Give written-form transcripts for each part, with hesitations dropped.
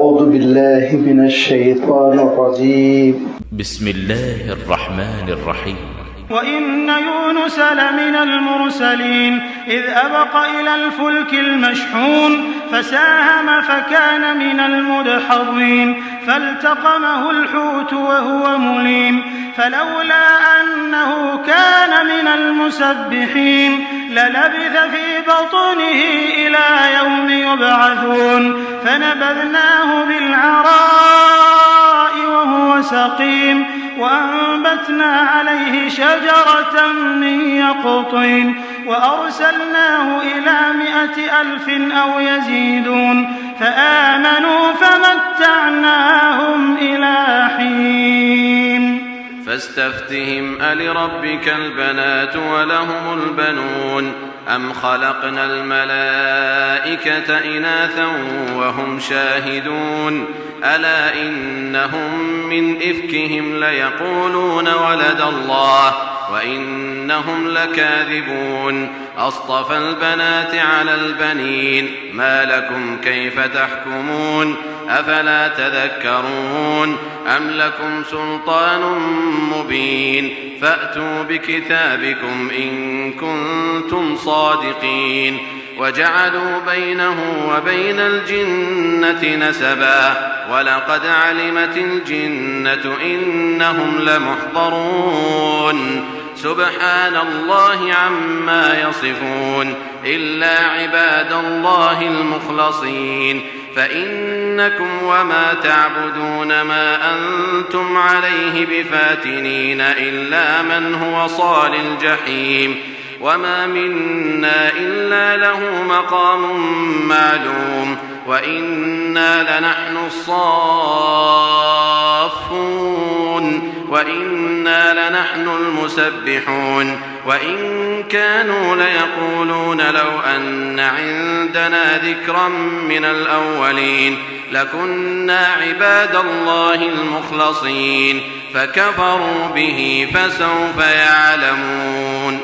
أعوذ بالله من الشيطان الرجيم بسم الله الرحمن الرحيم وإن يونس لمن المرسلين إذ أبق إلى الفلك المشحون فساهم فكان من المدحضين فالتقمه الحوت وهو مليم فلولا أنه كان من المسبحين للبث في بطنه إلى يوم يبعثون فنبذناه بالعراء وهو سقيم وأنبتنا عليه شجرة من يقطين وأرسلناه إلى 100,000 أو يزيدون فآمنوا فمتعناهم إلى حين فاستفتهم ألربك البنات ولهم البنون أم خلقنا الملائكة إناثا وهم شاهدون ألا إنهم من إفكهم ليقولون ولد الله وإنهم لكاذبون أصطفى البنات على البنين ما لكم كيف تحكمون أفلا تذكرون أم لكم سلطان مبين فأتوا بكتابكم إن كنتم صادقين وجعلوا بينه وبين الجنة نسبا ولقد علمت الجنة إنهم لمحضرون سبحان الله عما يصفون إلا عباد الله المخلصين فإنكم وما تعبدون ما أنتم عليه بفاتنين إلا من هو صال الجحيم وما منا إلا له مقام معلوم وإنا لنحن الصافون وإنا لنحن المسبحون وإن كانوا ليقولون لو أن عندنا ذكرا من الأولين لكنا عباد الله المخلصين فكفروا به فسوف يعلمون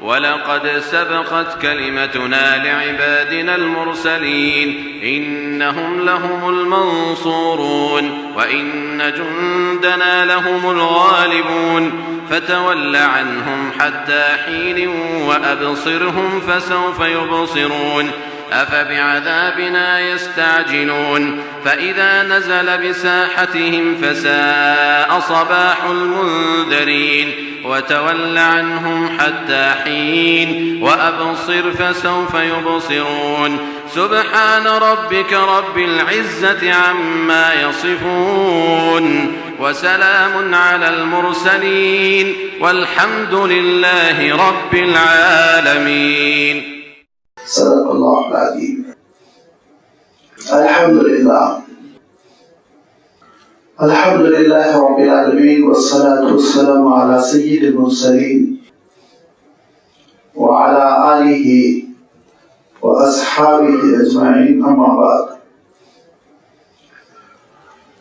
ولقد سبقت كلمتنا لعبادنا المرسلين إنهم لهم المنصورون وإن جندنا لهم الغالبون فتول عنهم حتى حين وأبصرهم فسوف يبصرون أفبعذابنا يستعجلون فإذا نزل بساحتهم فساء صباح المنذرين وتول عنهم حتى حين وأبصر فسوف يبصرون سبحان ربك رب العزة عما يصفون وسلام على المرسلين والحمد لله رب العالمين. صدق الله العظيم. الحمد لله رب العالمين والصلاة والسلام على سيد المرسلين وعلى آله وأصحابه أجمعين أما بعد.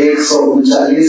139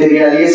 43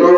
2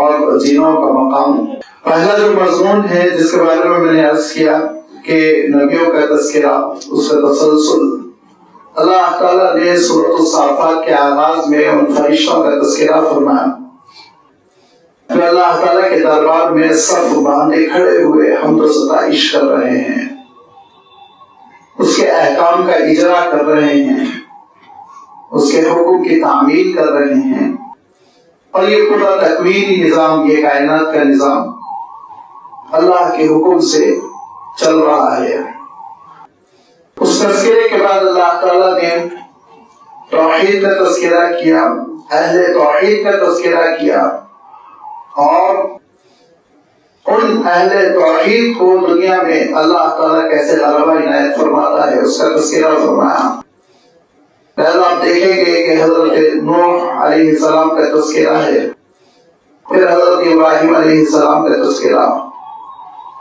اور جنوں کا مقام۔ پہلا جو مضمون ہے جس کے بارے میں نے عرض کیا کہ نبیوں کا تذکرہ، اس کا تسلسل، اللہ تعالیٰ نے سورۃ الصافات کے آغاز میں ان فرشتوں کا تذکرہ فرمایا جو اللہ تعالیٰ کے دربار میں صف باندھے کھڑے ہوئے حمد و ستائش کر رہے ہیں، اس کے احکام کا اجرا کر رہے ہیں، اس کے حکم کی تعمیل کر رہے ہیں، اور یہ پورا تکوینی نظام، یہ کائنات کا نظام اللہ کے حکم سے چل رہا ہے۔ اس تذکرے کے بعد اللہ تعالیٰ نے توحید کا تذکرہ کیا، اہل توحید کا تذکرہ کیا، اور ان اہل توحید کو دنیا میں اللہ تعالیٰ کیسے غلبہ عنایت فرماتا ہے اس کا تذکرہ فرمایا۔ پہلا آپ دیکھیں گے کہ حضرت نوح علیہ السلام کا تذکرہ ہے، پھر حضرت ابراہیم علیہ السلام کا تذکرہ،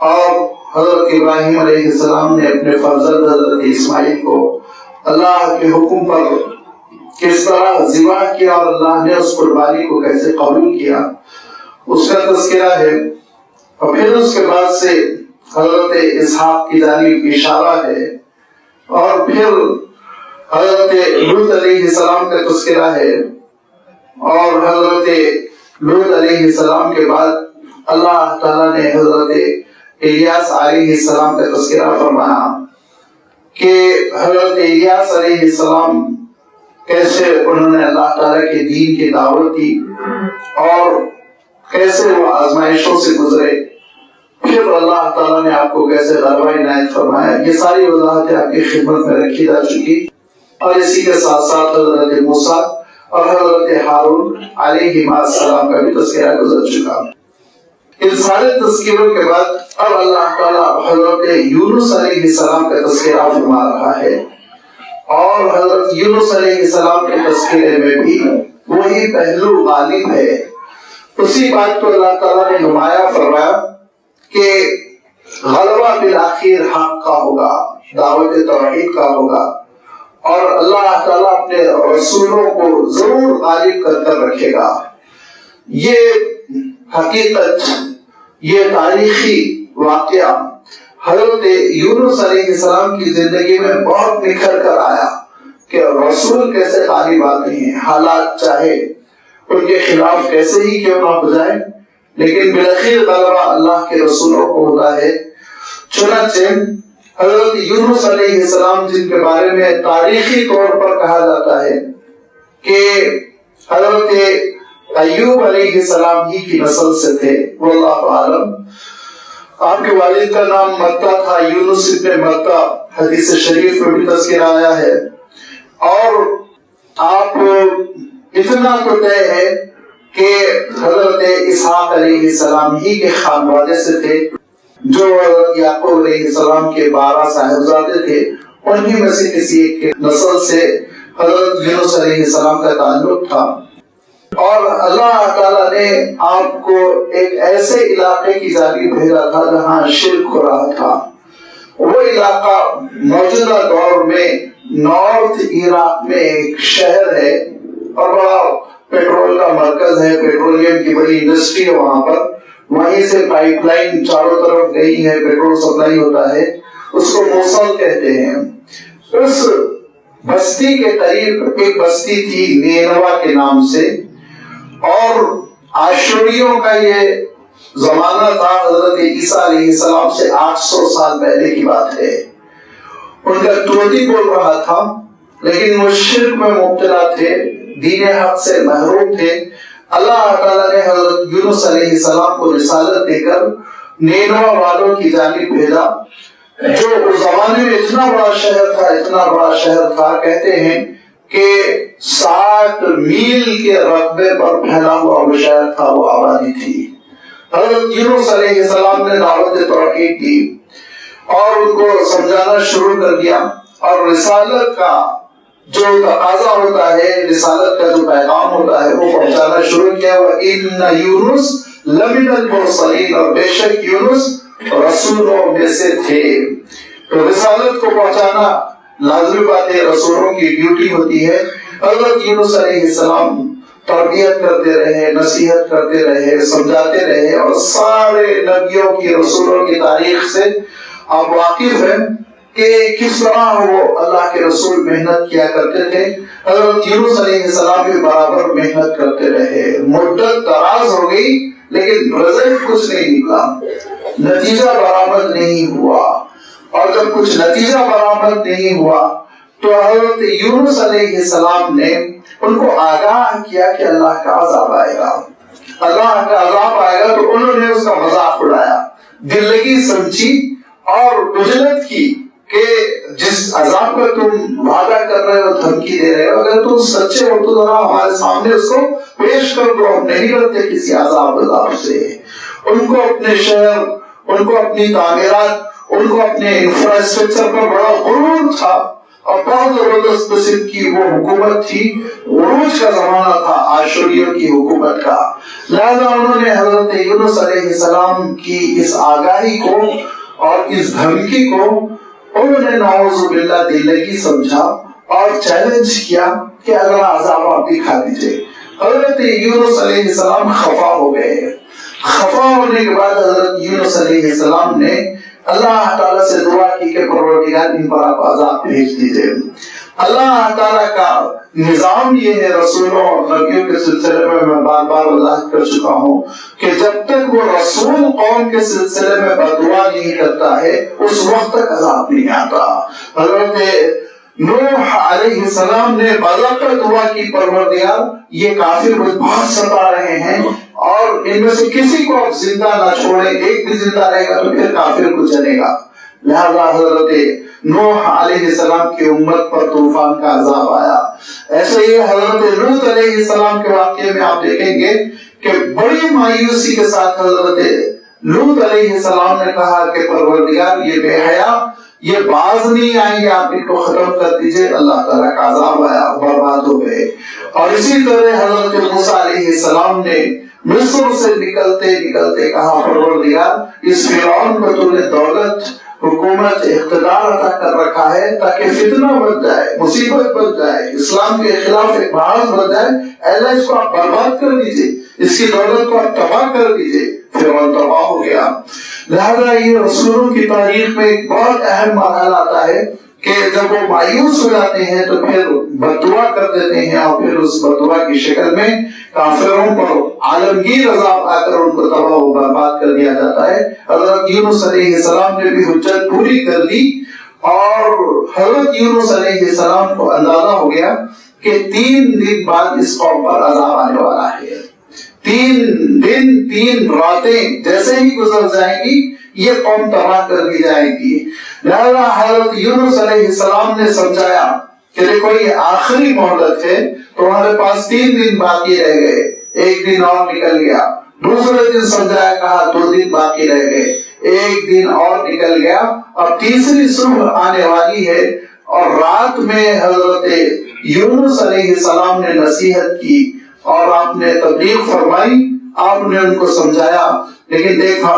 اور حضرت ابراہیم علیہ السلام نے اپنے فرزند حضرت اسماعیل کو اللہ کے حکم پر کس طرح ذبح کیا اور اللہ نے اس قربانی کو کیسے قبول کیا اس کا تذکرہ ہے، اور پھر اس کے بعد سے حضرت اسحاق کی جانب اشارہ ہے، اور پھر حضرت لوط علیہ السلام کا تذکرہ ہے، اور حضرت لوط علیہ السلام کے بعد اللہ تعالیٰ نے حضرت الیاس علیہ السلام کا تذکرہ فرمایا کہ حضرت الیاس علیہ السلام کیسے انہوں نے اللہ تعالیٰ کے دین کی دعوت دی اور کیسے وہ آزمائشوں سے گزرے، پھر اللہ تعالیٰ نے آپ کو کیسے غلبہ عنایت فرمایا۔ یہ ساری وضاحتیں آپ کی خدمت میں رکھی جا چکی، اور اسی کے ساتھ ساتھ حضرت موسیٰ اور حضرت ہارون علیہ السلام کا بھی تذکرہ گزر چکا۔ ان سارے تذکروں کے بعد اب اللہ تعالیٰ حضرت یونس علیہ السلام کا تذکرہ فرما رہا ہے، اور حضرت یونس علیہ السلام کے تذکرے میں بھی وہی پہلو غالب ہے۔ اسی بات کو اللہ تعالیٰ نے نمایاں فرمایا کہ غلبہ بالآخر حق کا ہوگا، دعوت توحید کا ہوگا، اور اللہ تعالیٰ اپنے رسولوں کو ضرور غالب کر کر رکھے گا۔ یہ حقیقت، یہ تاریخی واقعہ حضرت یونس علیہ السلام کی زندگی میں بہت نکھر کر آیا کہ رسول کیسے غالب آتے ہیں، حالات چاہے ان کے خلاف کیسے ہی کیوں نہ ہو جائے، لیکن بالآخر غلبہ اللہ کے رسولوں کو ہوتا ہے۔ چنانچہ حضرت یونس علیہ السلام جن کے بارے میں تاریخی طور پر کہا جاتا ہے کہ حضرت ایوب علیہ السلام ہی کی نسل سے تھے، واللہ عالم۔ آپ کے والد کا نام متا تھا، یونس ابن متا، حدیث شریف میں بھی تذکرہ آیا ہے، اور آپ اتنا تو طے ہے کہ حضرت اسحاق علیہ السلام ہی کے خانوادے سے تھے، جو حضرت یعقوب علیہ السلام کے 12 صاحبزادے تھے، انہی میں سے کسی ایک کے نسل سے حضرت یونس علیہ السلام کا تعلق تھا۔ اور اللہ تعالیٰ نے آپ کو ایک ایسے علاقے کی جانب بھیجا تھا جہاں شرک ہو رہا تھا۔ وہ علاقہ موجودہ دور میں نارتھ عراق میں ایک شہر ہے، اور بڑا پیٹرول کا مرکز ہے، پیٹرولیم کی بڑی انڈسٹری ہے وہاں پر، وہیں سے پائپ لائن چاروں طرف گئی ہے، پیٹرول سپلائی ہوتا ہے، اس کو موصل کہتے ہیں۔ اس بستی کے قریب ایک بستی تھی نینوا کے نام سے، اور آشوریوں کا یہ زمانہ تھا، حضرت عیسیٰ علیہ السلام سے 800 سال پہلے کی بات ہے۔ ان کا توتی بول رہا تھا، لیکن وہ شرک میں مبتلا تھے، دین حق سے محروم تھے۔ اللہ تعالیٰ نے حضرت یونس علیہ السلام کو رسالت دے کر نینوا والوں کی جانب بھیجا، جو اس زمانے میں اتنا بڑا شہر تھا، کہتے ہیں کہ 60 میل کے رقبے پر پھیلا ہوا وہ شہر تھا، وہ آبادی تھی۔ حضرت یونس علیہ السلام نے دعوت توحید دی اور ان کو سمجھانا شروع کر دیا، اور رسالت کا جو تقاضا ہوتا ہے، رسالت کا جو پیغام ہوتا ہے وہ پہنچانا شروع کیا۔ وَإِنَّ يُونُسَ لَمِنَ الْمُرْسَلِينَ، اور بے شک یونس رسولوں میں سے تھے۔ تو رسالت کو پہنچانا لازمی بات ہے، رسولوں کی ڈیوٹی ہوتی ہے۔ حضرت یونس علیہ السلام تربیت کرتے رہے، نصیحت کرتے رہے، سمجھاتے رہے، اور سارے نبیوں کی رسولوں کی تاریخ سے آپ واقف ہیں کہ کس طرح وہ اللہ کے رسول محنت کیا کرتے تھے۔ حضرت یونس علیہ السلام بھی برابر محنت کرتے رہے، مدت دراز ہو گئی لیکن رزلٹ کچھ نہیں نکلا، نتیجہ برآمد نہیں ہوا۔ اور جب کچھ نتیجہ برآمد نہیں ہوا تو حضرت یونس علیہ السلام نے ان کو آگاہ کیا کہ اللہ کا عذاب آئے گا، اللہ کا عذاب آئے گا۔ تو انہوں نے اس کا مذاق اڑایا، دل لگی سمجھی اور اجلت کی کہ جس عذاب کا تم وعدہ کر رہے ہو، دھمکی دے رہے ہو، اگر تم سچے ہو تو ذرا ہمارے سامنے اس کو پیش کر دو، ہم نہیں ڈرتے کسی عذاب سے۔ ان کو اپنے شہر، ان کو اپنی تعمیرات، ان کو اپنے انفراسٹرکچر پر بڑا غرور تھا اور بہت زبردست قسم کی وہ حکومت تھی، عروج کا زمانہ تھا آشوریوں کی حکومت کا۔ لہذا انہوں نے حضرت یونس علیہ السلام کی اس آگاہی کو اور اس دھمکی کو انہوں نے نعوذ باللہ دل لگی سمجھا اور چیلنج کیا کہ اگر عذاب آپ دکھا دیجئے۔ حضرت یونس علیہ السلام خفا ہو گئے۔ خفا ہونے کے بعد حضرت یونس علیہ السلام نے اللہ تعالیٰ سے دعا کی کہ پروردگار ان پر آپ عذاب بھیج دیجئے۔ اللہ تعالیٰ کا نظام یہ ہے، رسولوں اور نبیوں کے سلسلے میں بار بار وضاحت کر چکا ہوں کہ جب تک وہ رسول قوم کے سلسلے میں بددعا نہیں کرتا ہے اس وقت تک عذاب نہیں آتا۔ حضرت نوح علیہ السلام نے باضابطہ دعا کی، پروردگار یہ کافر مجھے بہت ستا رہے ہیں اور ان میں سے کسی کو آپ زندہ نہ چھوڑیں، ایک بھی زندہ رہے گا تو پھر کافر کو چلے گا۔ لہذا حضرت نوح علیہ السلام کی امت پر طوفان کا عذاب آیا۔ ایسے ہی حضرت لوط علیہ السلام کے واقعے میں آپ دیکھیں گے کہ بڑی مایوسی کے ساتھ حضرت لوط علیہ السلام نے کہا کہ پروردگار یہ بے حیا یہ باز نہیں آئیں گے، آپ ان کو ختم کر دیجئے۔ اللہ تعالیٰ کا عذاب آیا، برباد ہو گئے۔ اور اسی طرح حضرت موسیٰ علیہ السلام نے مصر سے نکلتے نکلتے کہا پروردگار اس فرعون کو تو نے دولت، حکومت، اقتدار عطا کر رکھا ہے تاکہ فتنہ بن جائے، مصیبت بن جائے، اسلام کے خلاف ایک بحث بن جائے، اللہ اس کو آپ برباد کر دیجئے، اس کی دولت کو آپ تباہ کر دیجئے۔ فرعون تباہ ہو گیا۔ لہذا یہ رسولوں کی تاریخ میں ایک بہت اہم مرحلہ آتا ہے کہ جب وہ مایوس ہو جاتے ہیں تو پھر بددعا کر دیتے ہیں اور پھر اس بددعا کی شکل میں کافروں پر عالمگیر عذاب آ کر ان کو تباہ و برباد کر دیا جاتا ہے۔ حضرت یونس علیہ السلام نے بھی حجت پوری کر دی اور حضرت یونس علیہ السلام کو اندازہ ہو گیا کہ 3 دن بعد اس قوم پر عذاب آنے والا ہے۔ 3 دن 3 راتیں جیسے ہی گزر جائیں گی یہ قوم تباہ کر دی جائے گی۔ لہذا حضرت یونس علیہ السلام نے سمجھایا کہ دیکھو یہ آخری مہلت ہے، تمہارے پاس 3 دن باقی رہ گئے، 1 دن اور نکل گیا۔ دوسرے دن سمجھایا، کہا 2 دن باقی رہ گئے، 1 دن اور نکل گیا۔ اب تیسری صبح آنے والی ہے اور رات میں حضرت یونس علیہ السلام نے نصیحت کی اور آپ نے تبلیغ فرمائی، آپ نے ان کو سمجھایا، لیکن دیکھا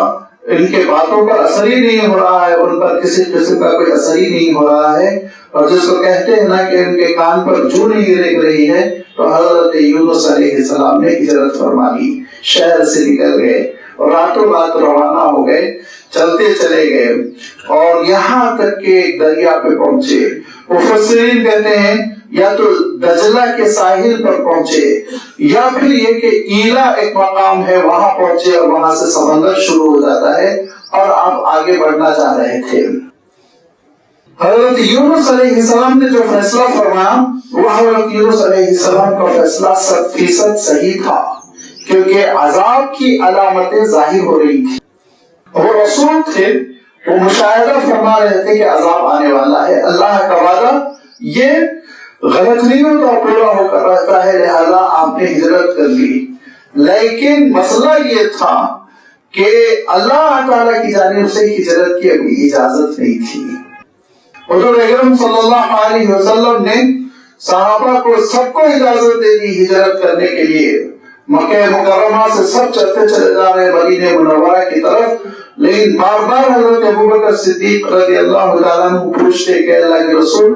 ان کے باتوں پر اثر ہی نہیں ہو رہا ہے، ان پر کسی قسم کا کوئی اثر ہی نہیں ہو رہا ہے، اور جس کو کہتے ہیں نا کہ ان کے کان پر جو نہیں رنگ رہی ہے، تو حضرت یونس علیہ السلام نے ہجرت فرما لی، شہر سے نکل گئے اور راتوں رات روانہ ہو گئے، چلتے چلے گئے اور یہاں تک کہ ایک دریا پہ پہنچے۔ مفسرین کہتے ہیں یا تو دجلہ کے ساحل پر پہنچے یا پھر یہ کہ ایلا ایک مقام ہے وہاں پہنچے اور وہاں سے سمندر شروع ہو جاتا ہے اور آپ آگے بڑھنا چاہ رہے تھے۔ حضرت یونس علیہ السلام نے جو فیصلہ فرمایا وہ حضرت یونس علیہ السلام کا فیصلہ 100% صحیح تھا، کیونکہ عذاب کی علامتیں ظاہر ہو رہی تھی۔ وہ رسول تھے، وہ مشاہدہ فرما رہے تھے کہ عذاب آنے والا ہے، اللہ کا وعدہ یہ غلط نہیں ہوتا، پورا ہو کر رہتا ہے، لہذا آپ نے ہجرت کر لی۔ لیکن مسئلہ یہ تھا کہ اللہ تعالیٰ کی جانب سے ہجرت کی ابھی اجازت نہیں تھی۔ حضور اکرم صلی اللہ علیہ وسلم نے صحابہ کو سب کو اجازت دے دی ہجرت کرنے کے لیے۔ مکہ مکرمہ سے سب چلتے چلے جا رہے مدینہ منورہ کی طرف، لیکن بار بار حضرت ابوبکر صدیق رضی اللہ تعالیٰ عنہ پوچھتے کہ اللہ کے رسول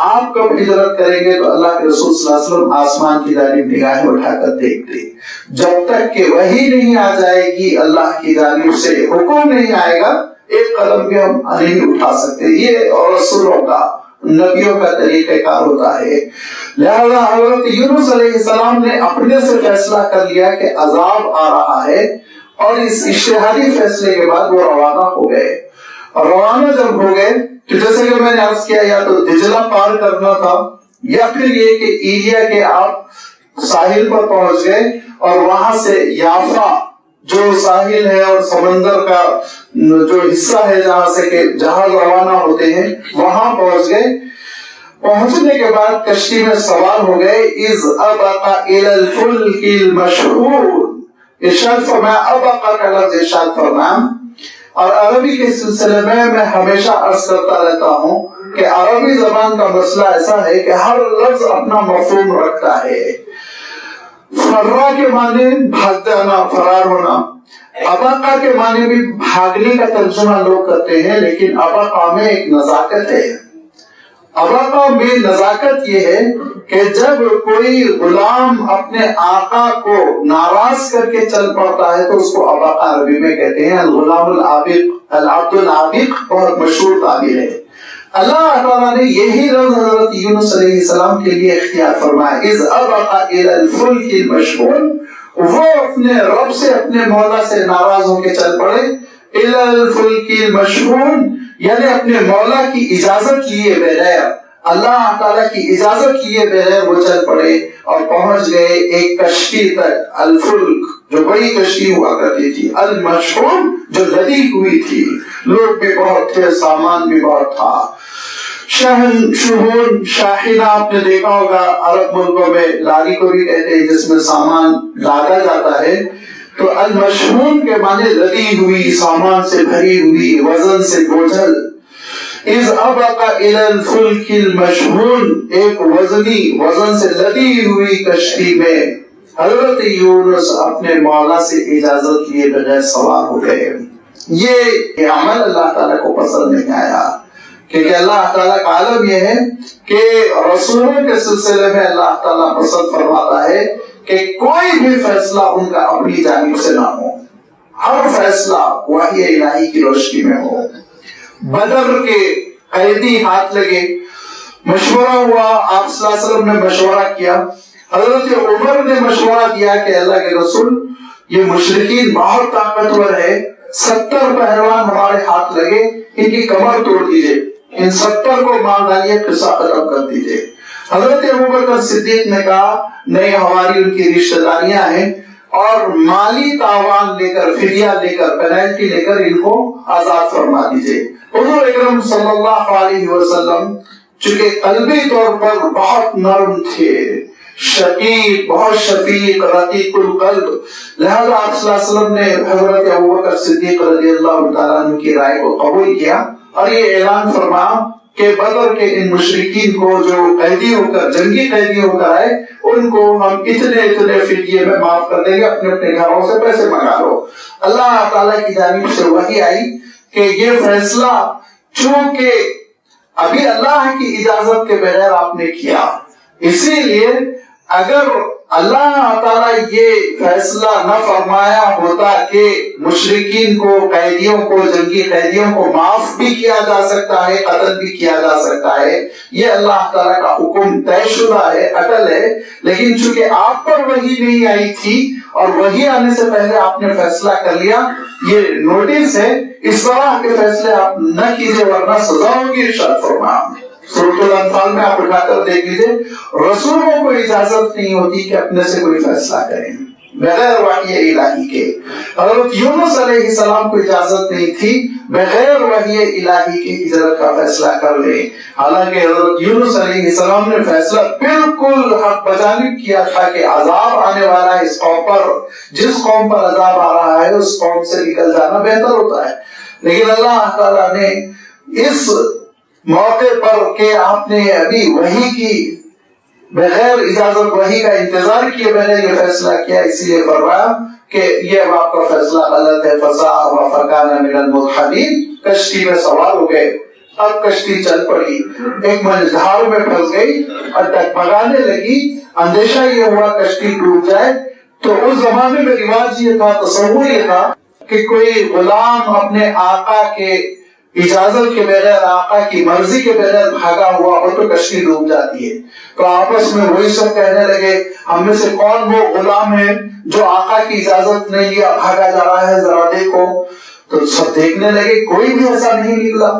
آپ کب ہجرت کریں گے تو اللہ کے رسول صلی اللہ علیہ وسلم آسمان کی جانب نگاہیں اٹھا کر دیکھتے، جب تک کہ وحی نہیں آ جائے گی، اللہ کی جانب سے حکم نہیں آئے گا، ایک قدم بھی ہم نہیں اٹھا سکتے۔ یہ اور رسولوں کا، نبیوں کا طریقہ کار ہوتا ہے۔ لہذا حضرت یونس علیہ السلام نے اپنے سے فیصلہ کر لیا کہ عذاب آ رہا ہے، اور اس اجتہادی فیصلے کے بعد وہ روانہ ہو گئے۔ اور روانہ جب ہو گئے تو جیسے کہ میں نے عرض کیا، یا تو دجلہ پار کرنا تھا، یا پھر یہ کہ ایریا کے آپ ساحل پر پہنچ گئے اور وہاں سے یافا جو ساحل ہے اور سمندر کا جو حصہ ہے جہاں سے کہ جہاز روانہ ہوتے ہیں وہاں پہنچ گئے۔ پہنچنے کے بعد کشتی میں سوار ہو گئے۔ اذ ابق الى الفلک المشحون، ارشاد فرمایا، ابقا کا لفظ ارشاد فرمایا۔ اور عربی کے سلسلے میں ہمیشہ عرض کرتا رہتا ہوں کہ عربی زبان کا مسئلہ ایسا ہے کہ ہر لفظ اپنا مفہوم رکھتا ہے۔ فرا کے معنی بھاگ جانا، فرار ہونا، ابقا کے معنی بھی بھاگنے کا ترجمہ لوگ کرتے ہیں، لیکن ابقا میں ایک نزاکت ہے۔ ابقا میں نزاکت یہ ہے کہ جب کوئی غلام اپنے آقا کو ناراض کر کے چل پڑتا ہے تو اس کو ابقا عربی میں کہتے ہیں۔ الغلام العابق، العبد العابق بہت مشہور تعبیر ہے۔ اللہ تعالیٰ نے یہی لفظ حضرت یونس علیہ السلام کے لیے اختیار فرمایا، اذ ابق الى الفلک المشحون، وہ اپنے رب سے، اپنے مولا سے ناراض ہو کے چل پڑے۔ الى الفلک المشحون یعنی اپنے مولا کی اجازت لیے بغیر، اللہ تعالیٰ کی اجازت لیے بغیر وہ چل پڑے اور پہنچ گئے ایک کشتی تک، الفلک جو بڑی کشتی ہوا کرتی تھی، المشحون جو لدی ہوئی تھی، لوگ بھی بہت تھے، سامان بھی بہت تھا۔ شہون، شاہینہ آپ نے دیکھا ہوگا عرب ملکوں میں لاری کو بھی کہتے ہیں جس میں سامان لادا جاتا ہے، تو المشحون کے معنی لدی ہوئی، سامان سے بھری ہوئی، وزن سے بوجھل۔ اذ ابق الى الفلک المشحون، ایک وزن سے لدی ہوئی کشتی میں حضرت یونس اپنے مولا سے اجازت لیے بغیر سوار ہو گئے۔ یہ عمل اللہ تعالیٰ کو پسند نہیں آیا، کیونکہ اللہ تعالیٰ کا عالم یہ ہے کہ رسولوں کے سلسلے میں اللہ تعالیٰ پسند فرماتا ہے کہ کوئی بھی فیصلہ ان کا اپنی جانب سے نہ ہو، ہر فیصلہ وحی الہی کی روشنی میں ہو۔ بدر کے قیدی ہاتھ لگے، مشورہ ہوا، آپ صلی اللہ علیہ وسلم نے مشورہ کیا، حضرت عمر نے مشورہ دیا کہ اللہ کے رسول، یہ مشرکین بہت طاقتور ہے، 70 پہلوان ہمارے ہاتھ لگے، ان کی کمر توڑ دیجئے، ان 70 کو مار ڈالیے، قصہ ختم کر دیجئے۔ حضرت ابوبکر صدیق نے کہا نہیں، ہماری ان کی رشتہ داریاں ہیں، اور مالی تاوان لے کر، فدیہ لے کر، پینالٹی لے کر ان کو آزاد فرما دیجئے۔ حضور اکرم صلی اللہ علیہ وسلم چونکہ قلبی طور پر بہت نرم تھے، شقیق، بہت شفیق، رقیق القلب، لہذا آپ صلی اللہ علیہ وسلم نے حضرت ابوبکر صدیق رضی اللہ تعالیٰ عنہ کی رائے کو قبول کیا اور یہ اعلان فرمایا کہ بدر کے ان مشرکین کو جو قیدی ہو کر، جنگی قیدی ہو کر آئے، ان کو ہم اتنے فدیے میں معاف کر دیں گے، اپنے اپنے گھروں سے پیسے منگا لو۔ اللہ تعالیٰ کی جانب سے وحی آئی کہ یہ فیصلہ چونکہ ابھی اللہ کی اجازت کے بغیر آپ نے کیا، اسی لیے اگر اللہ تعالیٰ یہ فیصلہ نہ فرمایا ہوتا کہ مشرکین کو، قیدیوں کو، جنگی قیدیوں کو معاف بھی کیا جا سکتا ہے، قتل بھی کیا جا سکتا ہے، یہ اللہ تعالیٰ کا حکم طے شدہ ہے، اٹل ہے، لیکن چونکہ آپ پر وحی نہیں آئی تھی اور وحی آنے سے پہلے آپ نے فیصلہ کر لیا، یہ نوٹس ہے، اس طرح کے فیصلے آپ نہ کیجئے ورنہ سزا ہوگی، ارشاد فرمایا۔ سورۃ الانفال میں آپ اٹھا کر دیکھ لیجیے، رسولوں کو اجازت نہیں ہوتی کہ اپنے سے کوئی فیصلہ کریں بغیر وحی الہی کے۔ حضرت یونس علیہ السلام کو اجازت نہیں تھی بغیر وحی الہی کے ہجرت کا فیصلہ کر لیں، حالانکہ حضرت یونس علیہ السلام نے فیصلہ بالکل حق بجانب کیا تھا کہ عذاب آنے والا ہے اس قوم پر، جس قوم پر عذاب آ رہا ہے اس قوم سے نکل جانا بہتر ہوتا ہے، لیکن اللہ تعالیٰ نے اس موقع پر کہ آپ نے ابھی وحی کی بغیر اجازت، وحی کا انتظار کیے بغیر یہ فیصلہ کیا، اس لیے فرمایا کہ یہ اب آپ کا فیصلہ غلط ہے، فساء وفکان من المدحضین، کشتی میں سوار ہو گئے اب کشتی چل پڑی، ایک مجھار میں پھنس گئی اور ڈگمگانے لگی، اندیشہ یہ ہوا کشتی ڈوب جائے۔ تو اس زمانے میں رواج یہ تھا، تصور یہ تھا کہ کوئی غلام اپنے آقا کے اجازت کے بغیر، آقا کی مرضی کے بغیر بھاگا ہوا ہو تو کشتی ڈوب جاتی ہے۔ تو آپس میں وہی سب کہنے لگے ہم میں سے کون وہ غلام ہے جو آقا کی اجازت نہیں لیا بھاگا جا رہا ہے، ذرا دیکھو۔ تو سب دیکھنے لگے، کوئی بھی ایسا نہیں نکلا۔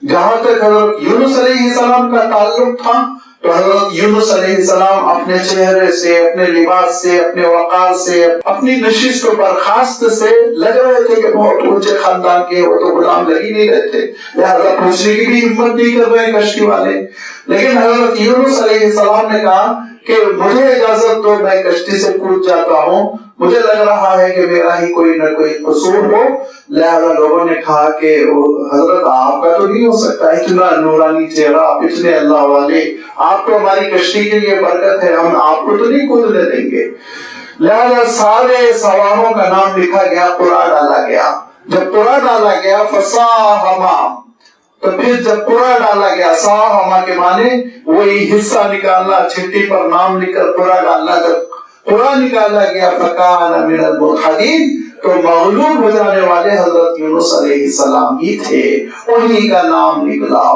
جہاں تک حضرت یونس علیہ السلام کا تعلق تھا تو حضرت یونس علیہ السلام اپنے چہرے سے، اپنے لباس سے، اپنے وقار سے، اپنی نشست و برخاست سے لگ رہے تھے کہ بہت اونچے خاندان کے، وہ تو غلام لگ ہی نہیں رہتے، لہذا پوچھنے کی بھی ہمت نہیں کر رہے کشتی والے۔ لیکن حضرت یونس علیہ السلام نے کہا کہ مجھے اجازت دو، میں کشتی سے کود جاتا ہوں، مجھے لگ رہا ہے کہ میرا ہی کوئی نہ کوئی قصور ہو۔ لہذا لوگوں نے کہا کہ حضرت آپ کا تو نہیں ہو سکتا، اتنا نورانی چہرہ، آپ اتنے اللہ والے، آپ تو ہماری کشتی کے لیے برکت ہے، ہم آپ کو تو نہیں کودنے دیں گے۔ لہذا سارے سواروں کا نام لکھا گیا، قرآ ڈالا گیا۔ جب قرآ ڈالا گیا فساہما، تو پھر جب قرآ ڈالا گیا، ساہما کے معنی وہی حصہ نکالنا، چھٹی پر نام لکھ کر قرآ ڈالنا، جب قرآ نکالا گیا فکان من المدحضین، تو مغلوب ہو جانے والے حضرت یونس علیہ السلام ہی تھے، انہی کا نام نکلا۔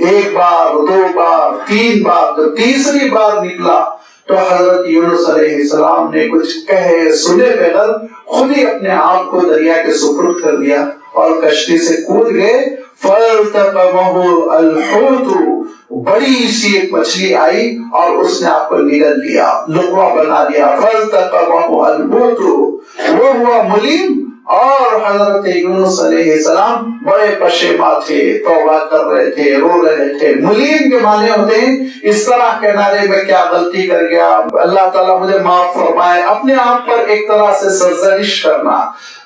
ایک بار، دو بار، تین بار، جب تیسری بار نکلا تو حضرت یونس علیہ السلام نے کچھ کہے سنے بغیر خود ہی اپنے آپ کو دریا کے سپرد کر دیا اور کشتی سے کود گئے۔ فَالْتَقَمَهُ الْحُوتُ، بڑی سی ایک مچھلی آئی اور اس نے آپ کو نگل لیا، لقمہ بنا دیا۔ فَالْتَقَمَهُ الْحُوتُ، وہ ہوا ملیم، اور حضرت یونس علیہ السلام بڑے پشیمان تھے، توبہ کر رہے تھے، رو رہے تھے۔ ملیم کے معنی ہوتے ہیں اس طرح کہنا رہے میں کیا غلطی کر گیا، اللہ تعالیٰ مجھے معاف فرمائے، اپنے آپ پر ایک طرح سے سرزنش کرنا۔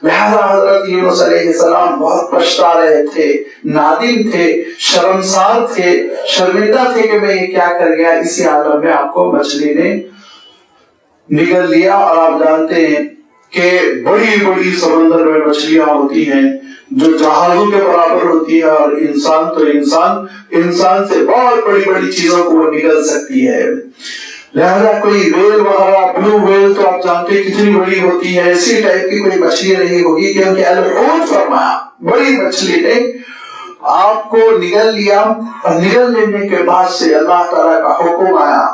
لہذا حضرت یونس علیہ السلام بہت پچھتا رہے تھے، نادم تھے، شرمسار تھے، شرمندہ تھے کہ میں یہ کیا کر گیا۔ اسی عالم میں آپ کو مچھلی نے نگل لیا، اور آپ جانتے ہیں کہ بڑی بڑی سمندر میں مچھلیاں ہوتی ہیں جو جہازوں کے برابر ہوتی ہے، اور انسان تو انسان سے بہت بڑی بڑی چیزوں کو وہ نگل سکتی ہے۔ لہذا کوئی ویل وغیرہ، بلو ویل تو آپ جانتے ہیں کتنی بڑی ہوتی ہے، اسی ٹائپ کی کوئی مچھلی نہیں ہوگی، کیونکہ الحوت فرمایا بڑی مچھلی نے آپ کو نگل لیا۔ اور نگل لینے کے بعد سے اللہ تعالیٰ کا حکم آیا،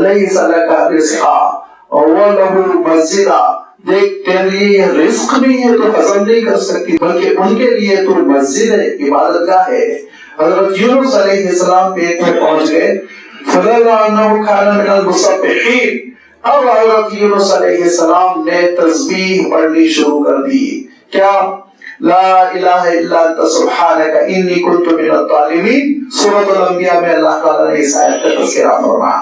لیس لک رزقا وَلَهُ مَسْجِدًا، دیکھ تیرے لیے رزق نہیں ہے تو ہضم نہیں کر سکتی، بلکہ ان کے لیے تو مسجد ہے، عبادت گاہ ہے۔ حضرت یونس علیہ السلام پیٹ میں پہنچ گئے، فَلَوْلَا أَنَّهُ كَانَ مِنَ الْمُسَبِّحِينَ، اب حضرت یونس علیہ السلام نے تسبیح پڑھنی شروع کر دی۔ کیا؟ لا الہ الا انت سبحانک انی کنت من الظالمین، سورۃ الانبیاء میں اللہ تعالیٰ نے اس آیت کا تذکرہ فرمایا۔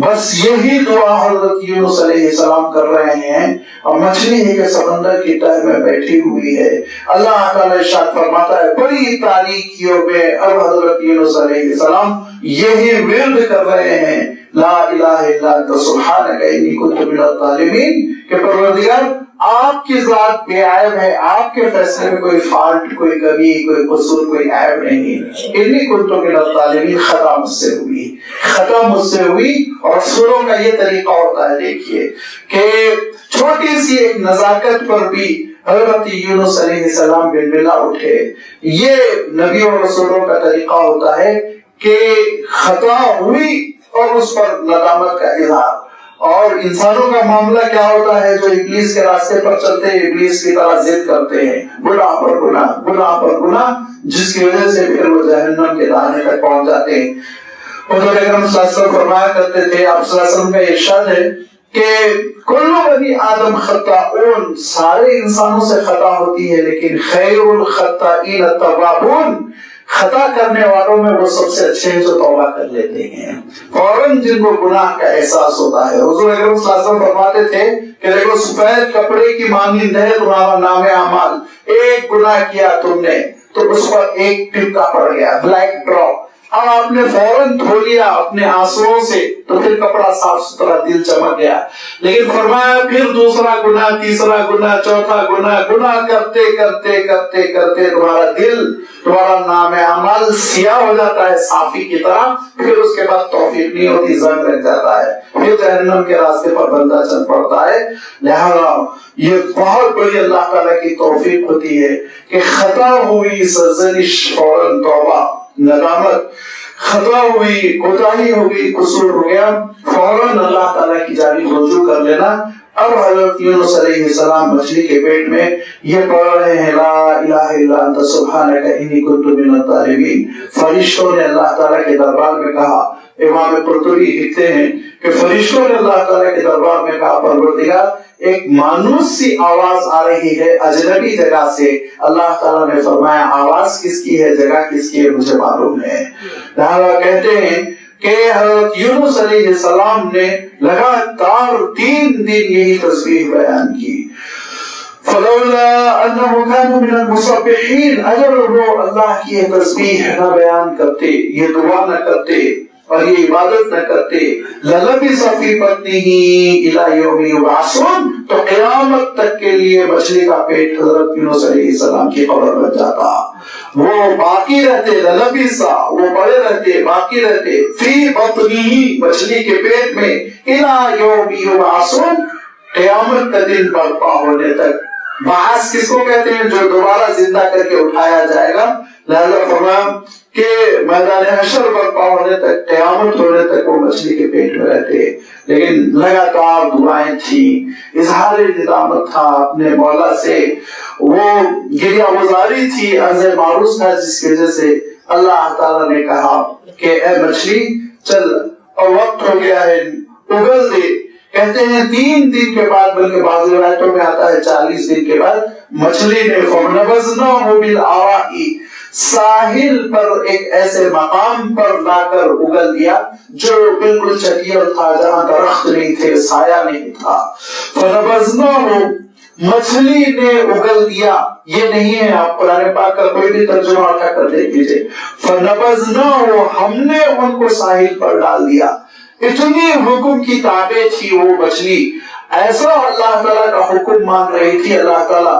بس یہی دعا حضرت یونس علیہ السلام کر رہے ہیں، اور مچھلی ہی کے سمندر کی تہ میں بیٹھی ہوئی ہے۔ اللہ تعالیٰ ارشاد فرماتا ہے بڑی تاریکیوں میں اب حضرت یونس علیہ السلام یہی ورد کر رہے ہیں، لا الہ الا انت سبحانک انی کنت من الظالمین، کہ پروردگار آپ کی ذات بے عیب ہے، آپ کے فیصلے میں کوئی فالٹ، کوئی کمی، کوئی قصور، کوئی عیب نہیں۔ انی کنت من الظالمین، خطا مجھ سے ہوئی، خطا مجھ سے ہوئی۔ اور سوروں کا یہ طریقہ ہوتا ہے، دیکھیے کہ چھوٹی سی ایک نزاکت پر بھی حضرت یونس علیہ السلام بلبلا اٹھے۔ یہ نبیوں اور رسولوں کا طریقہ ہوتا ہے کہ خطا ہوئی اور اس پر ندامت کا اظہار۔ اور انسانوں کا معاملہ کیا ہوتا ہے، جو ابلیس کے راستے پر چلتے ہیں، ابلیس کی طرح ضد کرتے ہیں، گناہ پر گناہ، گناہ پر گناہ، جس کی وجہ سے پھر وہ جہنم کے دانے تک پہنچ جاتے ہیں۔ حضور اکرم صلی اللہ علیہ وسلم فرمایا کرتے تھے، آپ صلی اللہ علیہ وسلم کا ارشاد ہے کہ کل بنی آدم خطاؤن، سارے انسانوں سے خطا ہوتی ہے، لیکن خیر الخطائین التوابون، خطا کرنے والوں میں وہ سب سے اچھے ہیں جو توبہ کر لیتے ہیں، فوراً جن کو گناہ کا احساس ہوتا ہے۔ حضور اکرم صلی اللہ علیہ وسلم فرماتے تھے کہ دیکھو سفید کپڑے کی مانند ہے تمہارا نام اعمال، ایک گناہ کیا تم نے تو اس پر ایک ٹپکا پڑ گیا، بلیک ڈراپ، اب آپ نے فوراً دھو لیا اپنے آنسوؤں سے تو پھر کپڑا صاف ستھرا، دل چمک گیا. لیکن فرمایا پھر دوسرا گناہ، تیسرا گناہ، چوتھا گناہ، گناہ کرتے کرتے کرتے کرتے تمہارا دل، تمہارا نام اعمال سیاہ ہو جاتا ہے صافی کی طرح. پھر اس کے بعد توفیق نہیں ہوتی، زنگ لگ جاتا ہے، پھر جہنم کے راستے پر بندہ چل پڑتا ہے. لہذا یہ بہت بڑی اللہ تعالیٰ کی توفیق ہوتی ہے کہ خطا ہوئی سرزنش فوراً توبہ، ندامت، خطا ہوئی، کوتاہی ہو گئی، قصور ہو گیا، فوراً اللہ تعالیٰ کی جانب رجوع کر لینا. اب حضرت یونس علیہ السلام مچھلی کے پیٹ میں یہ پڑھ رہے ہیں لا الہ الا انت سبحانک انی کنت من الظالمین. فرشتوں نے اللہ تعالیٰ کے دربار میں کہا، امام قرطبی لکھتے ہیں کہ فرشتوں نے اللہ تعالیٰ کے دربار میں کہا پروردگار ایک مانوس سی آواز آ رہی ہے اجنبی جگہ سے. اللہ تعالیٰ نے فرمایا آواز کس کی ہے، جگہ کس کی ہے، مجھے معلوم ہے. لہذا کہتے ہیں کہ حضرت یونس علیہ السلام نے لگاتار 3 دن یہی تسبیح بیان کی. فلولا انه كانوا من المسبحين، اگر وہ اللہ کی یہ تسبیح نہ بیان کرتے، یہ دعا نہ کرتے اور یہ عبادت نہ کرتے، للبث فی بطنہ الی یوم یبعثون، تو قیامت تک کے لیے مچھلی کا پیٹ حضرت یونس علیہ السلام کی قبر بن جاتا. وہ باقی رہتے، للبث وہ پڑے رہتے، باقی رہتے، فی بطنہ مچھلی کے پیٹ میں، الی یوم یبعثون قیامت کا دن برپا ہونے تک. بعث کس کو کہتے ہیں؟ جو دوبارہ زندہ کر کے اٹھایا جائے گا. لہذا فرمایا کہ میدان حشر برپا ہونے تک، قیامت ہونے تک وہ مچھلی کے پیٹ میں رہتے. لیکن لگاتار دعائیں تھیں، اظہار ندامت تھا اپنے مولا سے، وہ گریہ گزاری تھی، عرض معروض تھا، جس کی وجہ سے اللہ تعالیٰ نے کہا کہ اے مچھلی چل، اور وقت ہو گیا ہے، اگل دے. کہتے ہیں 3 دن کے بعد، بلکہ بعض روایتوں میں آتا ہے 40 دن کے بعد، مچھلی نے فَنَبَذْنَاهُ بِالْعَرَاءِ ساحل پر ایک ایسے مقام پر لا کر اگل دیا جو بالکل چٹیل تھا، جہاں درخت نہیں تھے، سایہ نہیں تھا. فَنَبَذْنَاهُ مچھلی نے اگل دیا. یہ نہیں ہے، آپ قرآن پاک کا کوئی بھی ترجمہ اٹھا کر دیکھ لیجیے. فَنَبَذْنَاهُ ہم نے ان کو ساحل پر ڈال دیا. اتنی حکم کی تابع تھی وہ مچھلی، ایسا اللہ تعالیٰ کا حکم مان رہی تھی. اللہ تعالیٰ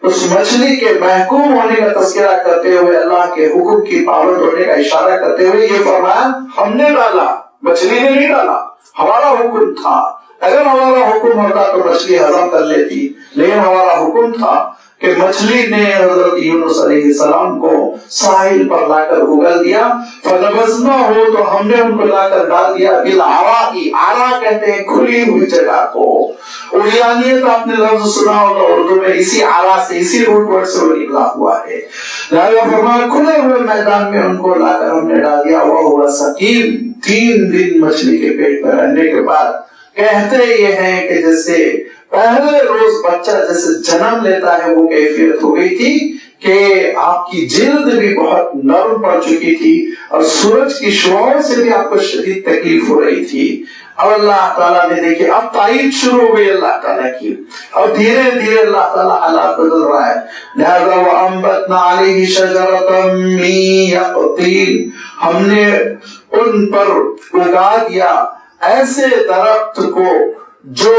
اس مچھلی کے محکوم ہونے کا تذکرہ کرتے ہوئے، اللہ کے حکم کی پابند ہونے کا اشارہ کرتے ہوئے یہ فرمایا ہم نے ڈالا، مچھلی نے نہیں ڈالا، ہمارا حکم تھا. اگر ہمارا حکم ہوتا تو مچھلی ہضم کر لیتی، لیکن ہمارا حکم تھا کہ مچھلی نے حضرت یونس علیہ السلام کو ساحل پر لا کر اگل دیا. فَنَبَذْنَاهُ تو ہم نے ان کو لا کر ڈال دیا بِالْعَرَاءِ، عَرَا کہتے ہیں کھلی ہوئی جگہ کو. اوریانیت آپ نے لفظ سنا ہوگا اردو میں، اسی عَرا سے، اسی روٹ ورڈ سے وہ نکلا ہوا ہے. لہذا فرمایا کھلے ہوئے میدان میں ان کو لا کر ہم نے ڈال دیا. وَهُوَ سَقِيمٌ 3 دن مچھلی کے پیٹ میں رہنے کے بعد کہتے یہ ہیں کہ جیسے پہلے روز بچہ جیسے جنم لیتا ہے وہ کیفیت ہو گئی تھی کہ آپ کی جلد بھی بہت نرم پڑ چکی تھی اور سورج کی شعاعوں سے بھی آپ کو شدید تکلیف ہو رہی تھی. اب اللہ تعالیٰ نے دیکھے اب تائید شروع ہو گئی اللہ تعالیٰ کی، اور دھیرے دھیرے اللہ تعالیٰ حالات بدل رہا ہے. لہذا وَأَنبَتْنَا عَلَيْهِ شَجَرَةً مِّن يَقْطِينٍ ہم نے ان پر اگا دیا ایسے درخت کو جو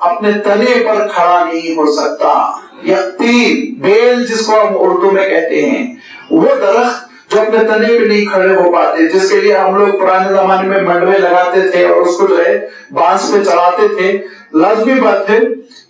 اپنے تنے پر کھڑا نہیں ہو سکتا. یقین بیل جس کو ہم اردو میں کہتے ہیں، وہ درخت جو اپنے تنے پہ نہیں کھڑے ہو پاتے، جس کے لیے ہم لوگ پرانے زمانے میں منڈوے لگاتے تھے اور اس کو جو ہے بانس پہ چڑھاتے تھے. لازمی بات ہے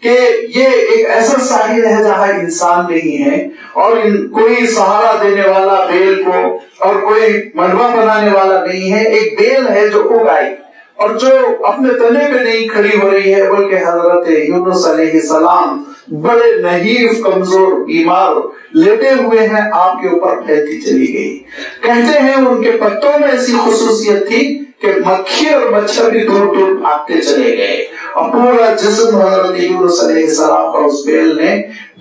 کہ یہ ایک ایسا ساحل ہے جہاں انسان نہیں ہے اور کوئی سہارا دینے والا بیل کو اور کوئی منڈوا بنانے والا نہیں ہے. ایک بیل ہے جو اگائی اور جو اپنے تنے پہ نہیں کھڑی ہو رہی ہے، بلکہ حضرت یونس علیہ السلام بڑے نحیف، کمزور، بیمار لیٹے ہوئے ہیں، آپ کے اوپر پھیلتی چلی گئی. کہتے ہیں ان کے پتوں میں ایسی خصوصیت تھی کہ مکھی اور مچھر بھی دور دور بھاگتے چلے گئے اور پورا جسم حضرت یونس علیہ السلام کا اس بیل نے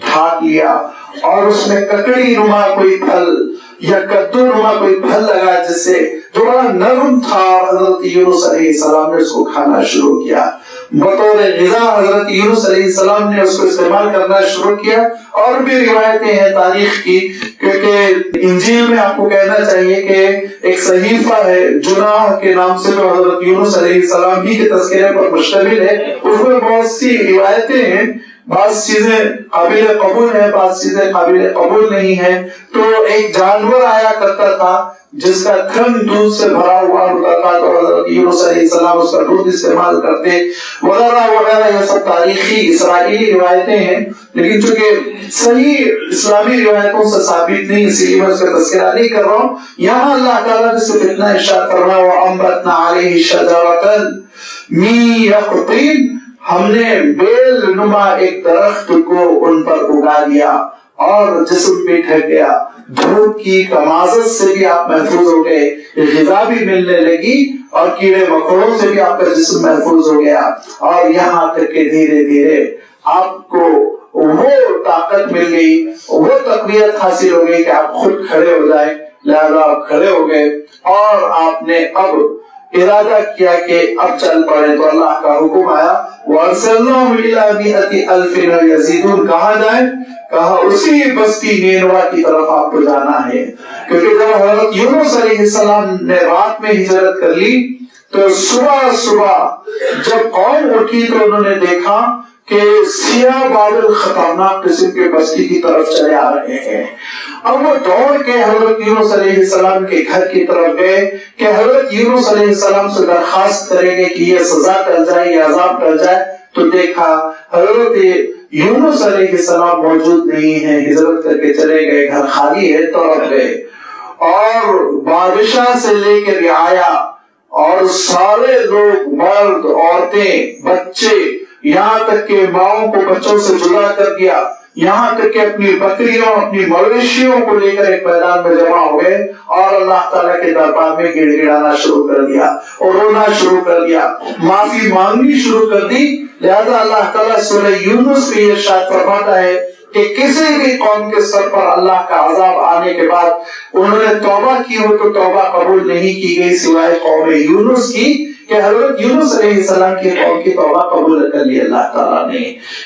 ڈھانپ لیا. اور اس میں ککڑی نما کوئی پھل یا کدو نما کوئی پھل لگا جس سے جو بڑا نرم تھا، حضرت یونس علیہ السلام نے اس کو کھانا شروع کیا. بطور غذا حضرت یونس علیہ السلام نے اس کو استعمال کرنا شروع کیا. اور بھی روایتیں ہیں تاریخ کی، کیونکہ انجیل میں آپ کو کہنا چاہیے کہ ایک صحیفہ ہے جناح کے نام سے جو حضرت یونس علیہ السلام ہی کے تذکرے پر مشتمل ہے، اس میں بہت سی روایتیں ہیں. بعض چیزیں قابل قبول ہیں، بعض چیزیں قابل قبول نہیں ہیں. تو ایک جانور آیا کرتا تھا جس کا تھن دودھ سے بھرا ہوا ہوتا تھا، تو حضرت یونس علیہ السلام اس کا دودھ استعمال کرتے وغیرہ وغیرہ. یہ سب تاریخی اسرائیلی روایتیں ہیں، لیکن چونکہ صحیح اسلامی روایتوں سے ثابت نہیں، اسی لیے میں اس کا تذکرہ نہیں کر رہا ہوں. یہاں اللہ تعالیٰ نے صرف اتنا ارشاد فرمایا وَأَنبَتْنَا عَلَيْهِ شَجَرَةً مِّن يَقْطِينٍ، ہم نے بیل نما ایک درخت کو ان پر اگا دیا اور جسم پہ ڈھک گیا. دھوپ کی کمازت سے بھی آپ محفوظ ہو گئے، غذا بھی ملنے لگی اور کیڑے مکوڑوں سے بھی آپ کا جسم محفوظ ہو گیا. اور یہاں تک کہ دھیرے دھیرے آپ کو وہ طاقت مل گئی، وہ تقویت حاصل ہو گئی کہ آپ خود کھڑے ہو جائیں. لہذا آپ کھڑے ہو گئے اور آپ نے اب ارادہ کیا کہ اب چل پڑے. تو اللہ کا حکم آیا وَأَرْسَلْنَاهُمْ إِلَىٰ مِائَةِ أَلْفٍ يَزِيدُونَ. کہاں جائیں؟ کہا اسی بستی نینوا کی طرف آپ کو جانا ہے. کیونکہ جب حضرت یونس علیہ السلام نے رات میں ہجرت کر لی تو صبح جب قوم اٹھی تو انہوں نے دیکھا کہ سیاہ بادل خطرناک قسم کے بستی کی طرف چلے آ رہے ہیں. اب وہ دوڑ کے حضرت یونس علیہ السلام کے گھر کی طرف گئے کہ حضرت یونس علیہ السلام سے درخواست کریں گے کہ یہ سزا ٹل جائے، یہ عذاب ٹل جائے. تو دیکھا حضرت یونس علیہ السلام موجود نہیں ہے، ہجرت کر کے چلے گئے، گھر خالی ہے. تڑپ گئے اور بادشاہ سے لے کے رعایا اور سارے لوگ، مرد، عورتیں، بچے، یہاں تک کہ ماؤں کو بچوں سے جدا کر دیا، یہاں تک کہ اپنی بکریوں، اپنی مویشیوں کو لے کر ایک میدان میں جمع ہو گئے اور اللہ تعالیٰ کے دربار میں گڑ گڑانا شروع کر دیا اور رونا شروع کر دیا، معافی مانگنی شروع کر دی. لہذا اللہ تعالیٰ سورہ یونس میں یہ ارشاد فرماتا ہے کہ کسی بھی قوم کے سر پر اللہ کا عذاب آنے کے بعد انہوں نے توبہ کی ہو تو توبہ قبول نہیں کی گئی سوائے قوم یونس کی، کہ حضرت یونس علیہ السلام کی قوم کی توبہ قبول کر لی اللہ تعالیٰ نے.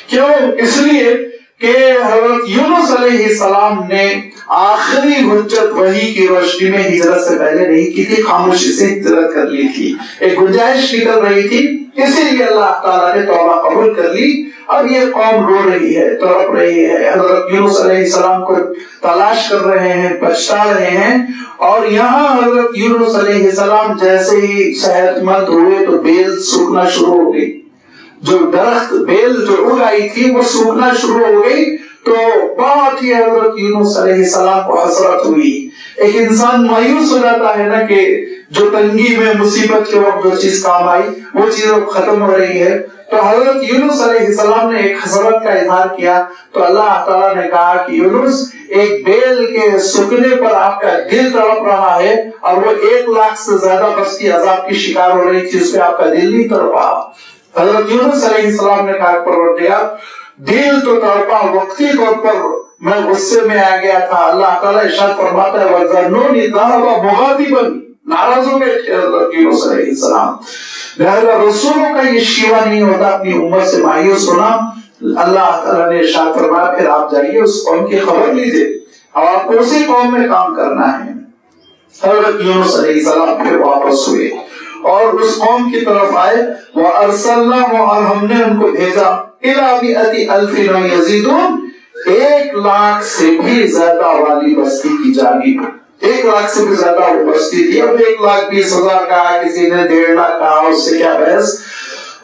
کیوں؟ اس لیے کہ حضرت یونس علیہ السلام نے آخری حجت وحی کی روشنی میں ہجرت سے پہلے نہیں کی تھی، خاموشی سے ہجرت کر لی تھی، ایک گنجائش نکل رہی تھی، اسی لیے اللہ تعالیٰ نے توبہ قبول کر لی. اب یہ قوم رو رہی ہے، تڑپ رہی ہے، حضرت یونس علیہ السلام کو تلاش کر رہے ہیں، پچھتا رہے ہیں. اور یہاں حضرت یونس علیہ السلام جیسے ہی صحت مند ہوئے تو بیل سوکھنا شروع ہو گئی، جو درخت بیل جو اگائی تھی وہ سوکھنا شروع ہو گئی. تو بہت ہی حضرت یونس علیہ السلام کو حسرت ہوئی. ایک انسان مایوس ہو جاتا ہے نا کہ جو تنگی میں مصیبت کے وقت جو چیز کام آئی وہ چیز ختم ہو رہی ہے. تو حضرت یونس علیہ السلام نے ایک حسرت کا اظہار کیا تو اللہ تعالیٰ نے کہا کہ یونس، ایک بیل کے سوکھنے پر آپ کا دل تڑپ رہا ہے اور وہ 1 لاکھ سے زیادہ بستی عذاب کی شکار ہو رہی تھی، اس پہ آپ کا دل نہیں تڑپا. حضرت یونس علیہ السلام نے کہا پروردگار دل تو تڑپا، وقتی طور پر میں غصے میں آ گیا تھا. اللہ تعالیٰ ارشاد فرماتا ہے وَذَرْنُونِ ذَهَبَ مُغَاضِبًا، ناراض ہو گئے حضرت یونس علیہ السلام. لہذا رسولوں کا یہ شیوا نہیں ہوتا اپنی امت سے مایوس ہونا. اللہ تعالیٰ نے ارشاد فرمایا پھر آپ جائیے اس قوم کی خبر لیجیے اور آپ کو اسی قوم میں کام کرنا ہے. حضرت یونس علیہ السلام پھر واپس ہوئے اور اس قوم کی طرف آئے. وَأَرْسَلْنَاهُ، اور ہم نے ان کو بھیجا إِلَىٰ مِائَةِ أَلْفٍ يَزِيدُونَ، 1 لاکھ سے بھی زیادہ والی بستی کی جانب. 1 لاکھ سے بھی زیادہ وہ بستی تھی. اب 1,20,000 کہا، کسی نے 1.5 لاکھ کہا، اس سے کیا بحث.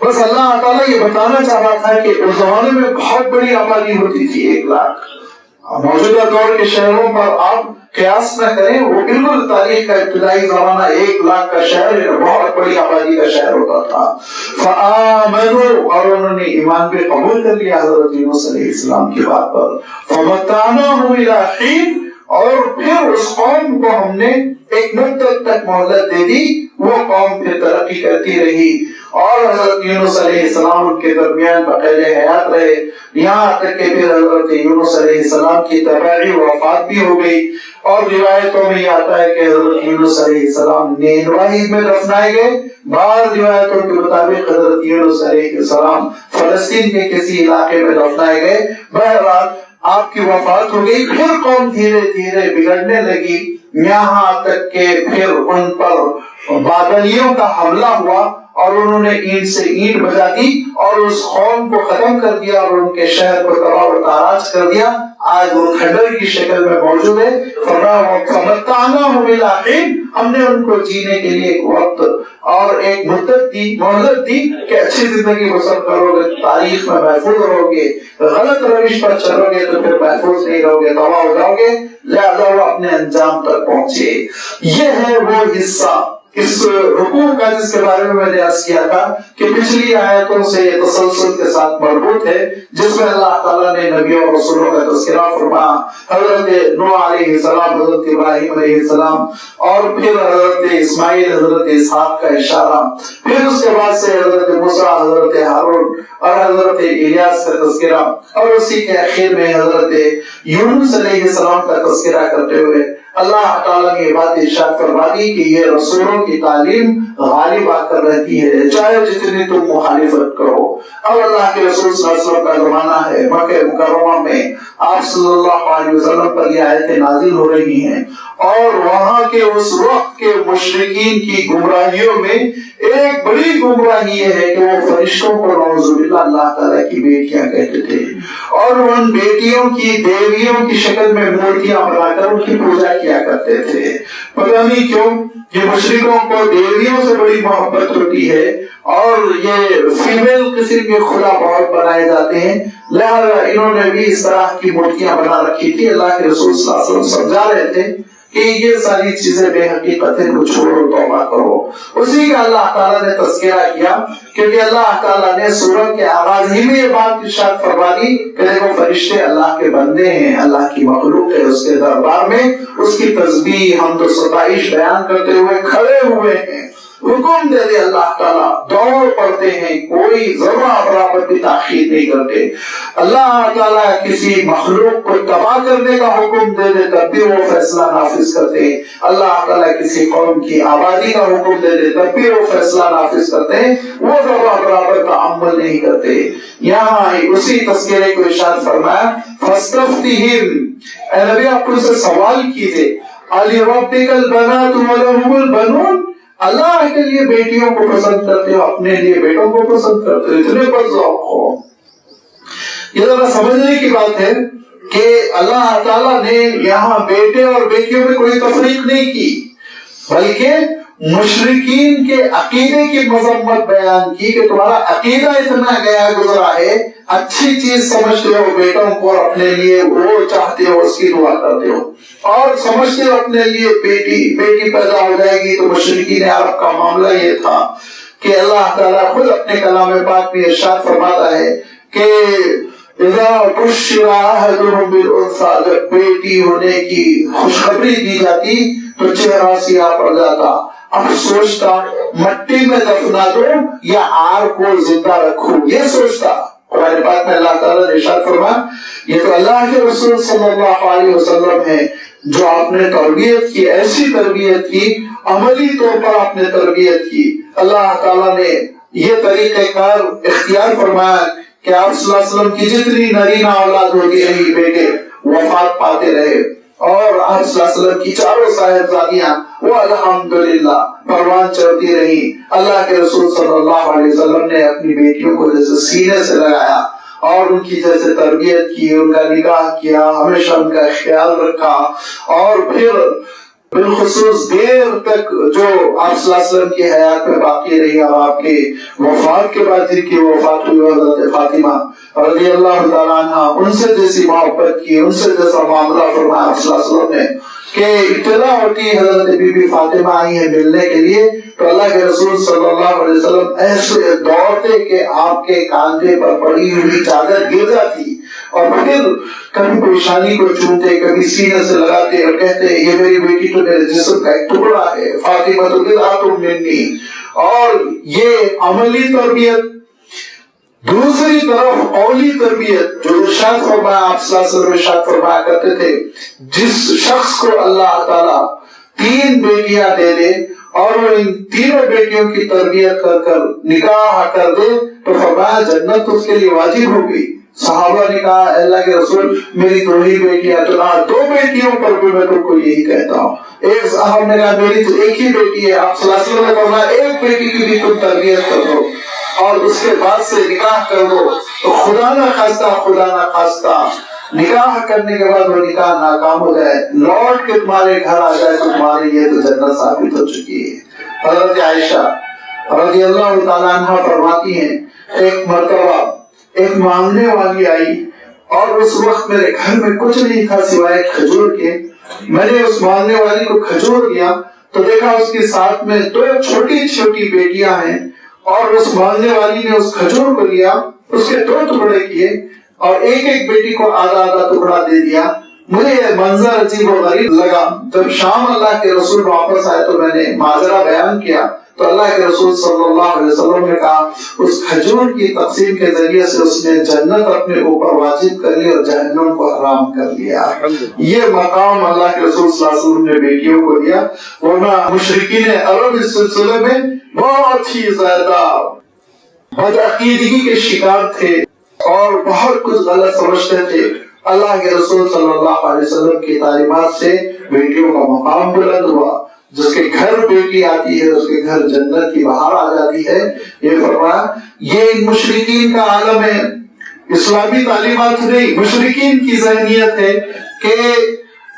بس اللہ تعالیٰ یہ بتانا چاہ رہا تھا کہ اس زمانے میں بہت بڑی آبادی ہوتی تھی 1 لاکھ. موجودہ دور کے شہروں پر آپ قیاس نہ کریں، وہ بالکل تاریخ کا ابتدائی زمانہ 1 لاکھ کا شہر، بہت بڑی آبادی کا شہر ہوتا تھا. فآمنوا، اور انہوں نے ایمان پہ قبول کر لیا حضرت یونس علیہ السلام کی بات پر. فمتعناهم إلى حين، اور پھر اس قوم کو ہم نے ایک مدت تک مہلت دے دی، وہ قوم پھر ترقی کرتی رہی اور حضرت یونس علیہ السلام ان کے درمیان بقید حیات رہے، یہاں تک کہ پھر حضرت یونس علیہ السلام کی طبعی وفات بھی ہو گئی۔ اور روایتوں میں یہ آتا ہے کہ حضرت یونس علیہ السلام نینوی میں دفنائے گئے، بعض روایتوں کے مطابق حضرت یونس علیہ السلام فلسطین کے کسی علاقے میں دفنائے گئے۔ بہرحال آپ کی وفات ہو گئی، پھر قوم دھیرے دھیرے بگڑنے لگی، یہاں تک کہ پھر ان پر بابلیوں کا حملہ ہوا اور انہوں نے اینٹ سے اینٹ بجا دی اور اس قوم کو ختم کر دیا اور ان کے شہر کو تباہ و تاراج کر دیا۔ آج وہ کھنڈر کی شکل میں موجود ہے۔ فمتعناہم الی حین، ہم نے ان کو جینے کے لیے ایک وقت اور ایک مدت دی، مہلت دی کہ اچھی زندگی بسر کرو گے، تاریخ میں محفوظ رہو گے، غلط روش پر چلو گے تو پھر محفوظ نہیں رہو گے، تباہ ہو جاؤ گے، لہذا وہ اپنے انجام تک پہنچے۔ یہ ہے وہ حصہ اس رکوع کا جس کے بارے میں نے عرض کیا تھا کہ پچھلی آیتوں سے یہ تسلسل کے ساتھ مربوط ہے، جس میں اللہ تعالیٰ نے نبیوں اور رسولوں کا تذکرہ فرمایا، حضرت نوح علیہ السلام، حضرت ابراہیم علیہ السلام، اور پھر حضرت اسماعیل، حضرت اسحاق کا اشارہ، پھر اس کے بعد سے حضرت موسیٰ، حضرت ہارون اور حضرت الیاس کا تذکرہ، اور اسی کے اخیر میں حضرت یونس علیہ السلام کا تذکرہ کرتے ہوئے اللہ تعالیٰ نے یہ بات ارشاد فرما دی کہ یہ رسولوں کی تعلیم غالب آ کر رہتی ہے چاہے جتنی تم مخالفت کرو۔ اب اللہ کے رسول صلی اللہ علیہ وسلم کا زمانہ ہے، مکہ مکرمہ میں آپ صلی اللہ علیہ وسلم پر یہ آیتیں نازل ہو رہی ہیں، اور وہاں کے اس وقت کے مشرکین کی گمراہیوں میں ایک بڑی گمراہی یہ ہے کہ وہ فرشتوں کو نعوذ باللہ اللہ تعالیٰ کی بیٹیاں کہتے تھے، اور ان بیٹیوں کی دیویوں کی شکل میں مورتیاں بنا کر ان کی پوجا کیا کرتے تھے۔ پتہ نہیں کیوں یہ مشرکوں کو دیویوں سے بڑی محبت ہوتی ہے اور یہ فیمیل قسم کے خدا بہت بنائے جاتے ہیں، لہذا انہوں نے بھی اس طرح کی مورتیاں بنا رکھی تھی۔ اللہ کے رسول صلی اللہ علیہ وسلم سمجھا رہے تھے کہ یہ ساری چیزیں بے حقیقت ہیں، کو چھوڑو، توبہ کرو۔ اسی کا اللہ تعالیٰ نے تذکرہ کیا، کیونکہ اللہ تعالیٰ نے سورہ کے آغاز ہی میں یہ بات ارشاد فرما دی کہ دیکھو فرشتے اللہ کے بندے ہیں، اللہ کی مخلوق ہے، اس کے دربار میں اس کی تسبیح، حمد و ستائش بیان کرتے ہوئے کھڑے ہوئے ہیں۔ حکم دے دے اللہ تعالیٰ، دوڑ پڑتے ہیں، کوئی ذرہ برابر بھی تاخیر نہیں کرتے۔ اللہ تعالیٰ کسی مخلوق کو تباہ کرنے کا حکم دے دے تب بھی وہ فیصلہ نافذ کرتے ہیں، اللہ تعالیٰ کسی قوم کی آبادی کا حکم دے دے تب بھی وہ فیصلہ نافذ کرتے ہیں، وہ ذرہ برابر کا عمل نہیں کرتے۔ یہاں اسی تذکرے کو ارشاد فرمایا، فَاسْتَفْتِهِمْ، اے نبی آپ ان سے سوال کیجئے، أَلِرَبِّكَ الْبَنَاتُ وَلَهُمُ الْبَنُونَ، اللہ کے لیے بیٹیوں کو پسند کرتے ہو، اپنے لیے بیٹوں کو پسند کرتے ہو، اتنے بد ذوق ہو۔ یہ ذرا سمجھنے کی بات ہے کہ اللہ تعالیٰ نے یہاں بیٹے اور بیٹیوں میں کوئی تفریق نہیں کی، بلکہ مشرکین کے عقیدے کی مذمت بیان کی کہ تمہارا عقیدہ اتنا گیا گزرا ہے، اچھی چیز سمجھتے ہو بیٹوں کو، اپنے لیے وہ چاہتے ہو، اس کی دعا کرتے ہو، اور سمجھتے ہو اپنے لیے بیٹی پیدا ہو جائے گی۔ تو مشرکین عرب کا معاملہ یہ تھا کہ اللہ تعالیٰ خود اپنے کلام پاک میں ارشاد فرماتا ہے کہ اذا بشر احدهم بالانثى، جب بیٹی ہونے کی خوشخبری دی جاتی تو چہرہ سیاہ پڑ جاتا، اب سوچتا مٹی میں دفنا دو یا آر کو زندہ رکھوں، یہ سوچتا۔ قرآن پاک میں اللہ تعالیٰ نے ارشاد فرمایا، یہ تو اللہ کے رسول صلی اللہ علیہ وسلم ہے جو آپ نے تربیت کی، ایسی تربیت کی، عملی طور پر آپ نے تربیت کی۔ اللہ تعالیٰ نے یہ طریقہ کار اختیار فرمایا کہ آپ صلی اللہ علیہ وسلم کی جتنی نرینہ اولاد ہوتی رہی، بیٹے وفات پاتے رہے، اور آپ صلی اللہ علیہ وسلم کی چاروں صاحبزادیاں وہ الحمدللہ پروان چڑھتی رہی۔ اللہ کے رسول صلی اللہ علیہ وسلم نے اپنی بیٹیوں کو جیسے سینے سے لگایا اور ان کی جیسے تربیت کی، ان کا نکاح کیا، ہمیشہ ان کا خیال رکھا، اور پھر بالخصوص دیر تک جو آپ صلی اللہ علیہ وسلم کی حیات میں باقی رہی، اور آپ کے وفات کے بعد جن کی وفات ہوئی حضرت فاطمہ رضی اللہ تعالیٰ عنہ، ان سے جیسی محبت کی، ان سے جیسا معاملہ فرمایا آپ صلی اللہ علیہ وسلم نے، کہ اطلاع ہوتی ہے حضرت بی بی فاطمہ آئی ہیں ملنے کے لیے، تو اللہ کے رسول صلی اللہ علیہ وسلم ایسے دوڑتے کہ آپ کے کاندھے پر پڑی ہوئی چادر گر جاتی، اور پھر کبھی پریشانی کو چومتے، کبھی سینے سے لگاتے اور کہتے یہ میری بیٹی تو میرے جسم کا ایک ٹکڑا ہے، فاطمہ تو بضعۃ منی۔ اور یہ عملی تربیت، دوسری طرف قولی تربیت جو ارشاد فرمایا، آپ صلی اللہ علیہ وسلم ارشاد فرمایا کرتے تھے، جس شخص کو اللہ تعالیٰ 3 بیٹیاں دے دے اور وہ ان تینوں بیٹیوں کی تربیت کر کر نکاح کر دے تو فرمایا جنت اس کے لیے واجب ہو گئی۔ صحابہ نے کہا اللہ کے رسول میری 2 ہی بیٹیاں، تو 2 بیٹیوں پر بھی میں تم کو یہی کہتا ہوں۔ ایک صاحب نے کہا میری تو 1 ہی بیٹی ہے، آپ صلی اللہ علیہ وسلم نے فرمایا 1 بیٹی کی بھی تم تربیت کر دو اور اس کے بعد سے نکاح کر دو، تو خدا نہ خواستہ نکاح کرنے کے بعد وہ نکاح ناکام ہو جائے، لوٹ کے تمہارے گھر آ جائے تو تمہارے لیے تو جنت ثابت ہو چکی ہے۔ حضرت عائشہ رضی اللہ تعالیٰ عنہ فرماتی ہیں ایک مرتبہ ایک مانگنے والی آئی اور اس وقت میرے گھر میں کچھ نہیں تھا سوائے کھجور کے، میں نے اس مانگنے والی کو کھجور دیا تو دیکھا اس کے ساتھ میں 2 چھوٹی چھوٹی بیٹیاں ہیں، اور اس مانگنے والی نے اس کھجور کو لیا، اس کے 2 ٹکڑے کیے اور ایک بیٹی کو آدھا ٹکڑا دے دیا۔ مجھے یہ منظر عجیب و غریب لگا۔ جب شام اللہ کے رسول واپس آئے تو میں نے ماجرا بیان کیا تو اللہ کے رسول صلی اللہ علیہ وسلم نے کہا اس کھجور کی تقسیم کے ذریعے سے اس نے جنت اپنے اوپر واجب کر لی اور جہنم کو حرام کر لیا۔ یہ مقام اللہ کے رسول صلی اللہ علیہ وسلم نے بیٹیوں کو دیا، ورنہ مشرکین عرب اس سلسلے میں بہت ہی زیادہ بدعقیدگی کے شکار تھے اور بہت کچھ غلط سمجھتے تھے۔ اللہ کے رسول صلی اللہ علیہ وسلم کی تعلیمات سے بیٹیوں کا مقام بلند ہوا، جس کے گھر بیٹی آتی ہے اس کے گھر جنت کی بہار آ جاتی ہے۔ یہ فرمایا یہ مشرکین کا عالم ہے، اسلامی تعلیمات نہیں، مشرکین کی ذہنیت ہے کہ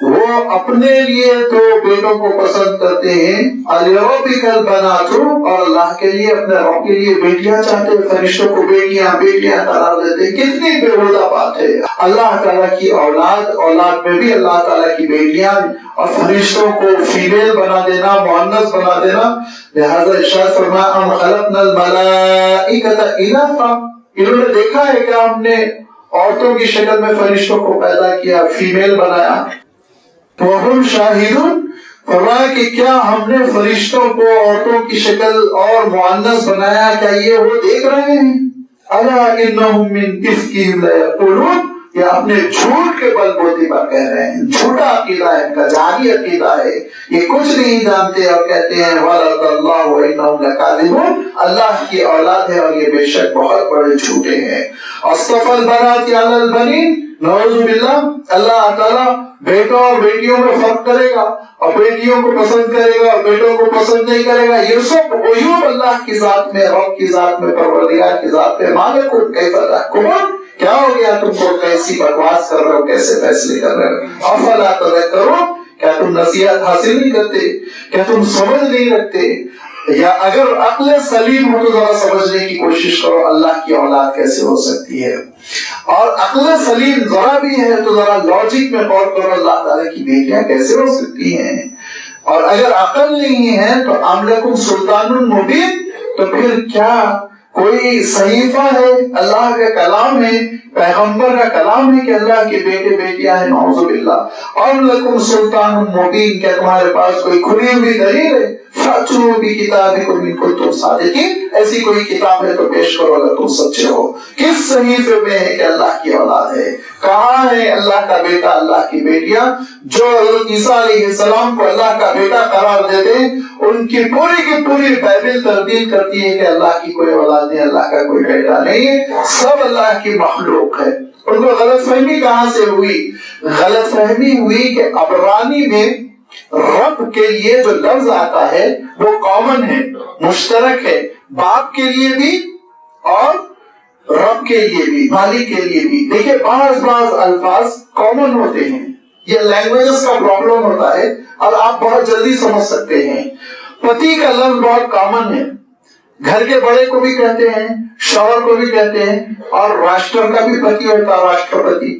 وہ اپنے لیے تو بیٹوں کو پسند کرتے ہیں، الربک البنات، اور اللہ کے لیے اپنے رب کے لیے بیٹیاں چاہتے ہیں، فرشتوں کو بیٹیاں قرار دیتے ہیں۔ کتنی بےہودہ بات ہے۔ اللہ تعالیٰ کی اولاد میں بھی اللہ تعالیٰ کی بیٹیاں اور فرشتوں کو فیمیل بنا دینا، مؤنث بنا دینا۔ لہذا ارشاد فرمایا ام خلقنا الملائکۃ اناثا، انہوں نے دیکھا ہے کہ ہم نے عورتوں کی شکل میں فرشتوں کو پیدا کیا، فیمیل بنایا۔ وَهُمْ شَاهِدُونَ، فرمایا کہ کیا ہم نے فرشتوں کو عورتوں کی شکل اور مؤنث بنایا، کیا یہ وہ دیکھ رہے ہیں؟ أَلَا إِنَّهُمْ مِنْ إِفْكِهِمْ لَيَقُولُونَ، یہ اپنے جھوٹ کے بل بوتے پر کہہ رہے ہیں، جھوٹا عقیدہ ہے ان کا، جعلی عقیدہ ہے، یہ کچھ نہیں جانتے اور کہتے ہیں وَلَدَ اللَّهُ وَإِنَّهُمْ لَكَاذِبُونَ، اللہ کی اولاد ہے اور یہ بے شک بہت بڑے جھوٹے ہیں۔ أَصْطَفَى الْبَنَاتِ عَلَى الْبَنِينَ، نعوذ باللہ، اللہ تعالیٰ بیٹوں اور بیٹیوں میں فرق کرے گا اور بیٹیوں کو پسند کرے گا اور بیٹوں کو پسند نہیں کرے گا۔ یہ سب عیوب اللہ کی ذات میں، رب کی ذات میں، پروردگار کی ذات میں۔ مالکم کیف تحکمون، کیا ہو گیا تم کو، کیسی بکواس کر رہے ہو، کیسے فیصلے کر رہے ہو؟ افلا تذکرون، کیا تم نصیحت حاصل نہیں کرتے، کیا تم سمجھ نہیں رکھتے؟ یا اگر عقل سلیم ہو تو ذرا سمجھنے کی کوشش کرو اللہ کی اولاد کیسے ہو سکتی ہے، اور عقل سلیم ذرا بھی ہے تو ذرا لاجک میں غور کرو اللہ تعالیٰ کی بیٹیاں کیسے ہو سکتی ہیں۔ اور اگر عقل نہیں ہے تو ام لکم سلطان مبین، تو پھر کیا کوئی صحیفہ ہے، اللہ کا کلام ہے، پیغمبر کا کلام ہے کہ اللہ کے بیٹے بیٹیاں ہیں، نعوذ باللہ۔ ام لکم سلطان مبین، کیا تمہارے پاس کوئی کھلی ہوئی دلیل ہے؟ فَأْتُوا بِكِتَابِكُمْ إِن كُنتُمْ صَادِقِينَ، ایسی کوئی کتاب ہے تو پیش کرو اگر تم سچے ہو۔ کس صحیفے میں ہے کہ اللہ کی اولاد ہے؟ کہاں ہے اللہ کا بیٹا، اللہ کی بیٹیاں؟ جو حضرت عیسیٰ علیہ السلام کو اللہ کا بیٹا قرار دیتے ہیں، ان کی پوری بائبل تردید کرتی ہے کہ اللہ کی کوئی اولاد نہیں، اللہ کا کوئی بیٹا نہیں ہے، سب اللہ کی مخلوق ہے۔ ان کو غلط فہمی کہاں سے ہوئی؟ غلط فہمی ہوئی کہ عبرانی میں رب کے لیے جو لفظ آتا ہے وہ کامن ہے، مشترک ہے، باپ کے لیے بھی اور رب کے لیے بھی، مالک کے لیے بھی۔ دیکھیں بعض الفاظ کامن ہوتے ہیں، یہ لینگویجز کا پرابلم ہوتا ہے اور آپ بہت جلدی سمجھ سکتے ہیں۔ پتی کا لفظ بہت کامن ہے، گھر کے بڑے کو بھی کہتے ہیں، شوہر کو بھی کہتے ہیں، اور راشٹر کا بھی پتی ہوتا ہے، راشٹرپتی۔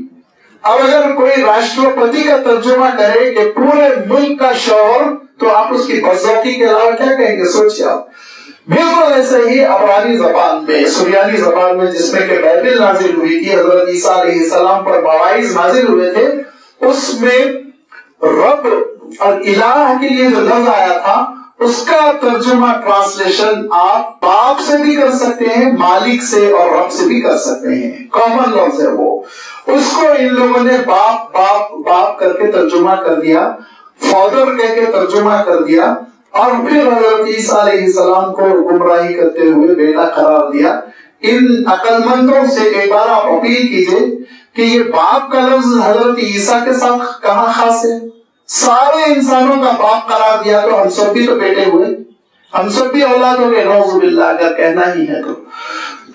اب اگر کوئی راشٹرپتی کا ترجمہ کرے کہ پورے ملک کا شور، تو آپ اس کی بزوقی کے علاوہ کیا کہیں گے؟ سوچیے آپ. بالکل ایسے ہی عبرانی زبان میں، سریانی زبان میں، جس میں کہ بائبل نازل ہوئی تھی، حضرت عیسیٰ علیہ السلام پر مواعظ نازل ہوئے تھے، اس میں رب اور الہ کے لیے جو لفظ آیا تھا اس کا ترجمہ ٹرانسلیشن آپ باپ سے بھی کر سکتے ہیں، مالک سے اور رب سے بھی کر سکتے ہیں. کامن لفظ ہے وہ. اس کو ان لوگوں نے باپ باپ باپ کر کے ترجمہ کر دیا، فادر کہہ کے ترجمہ کر دیا، اور پھر حضرت عیسیٰ علیہ السلام کو گمراہی کرتے ہوئے بیٹا قرار دیا. ان عقل مندوں سے ایک بار آپ اپیل کیجئے کہ یہ باپ کا لفظ حضرت عیسیٰ کے ساتھ کہاں خاص ہے؟ سارے انسانوں کا باپ قرار دیا تو ہم سب بھی تو بیٹے ہوئے، ہم سب بھی اولاد ہو گئے. نعوذ باللہ. اگر کہنا ہی ہے تو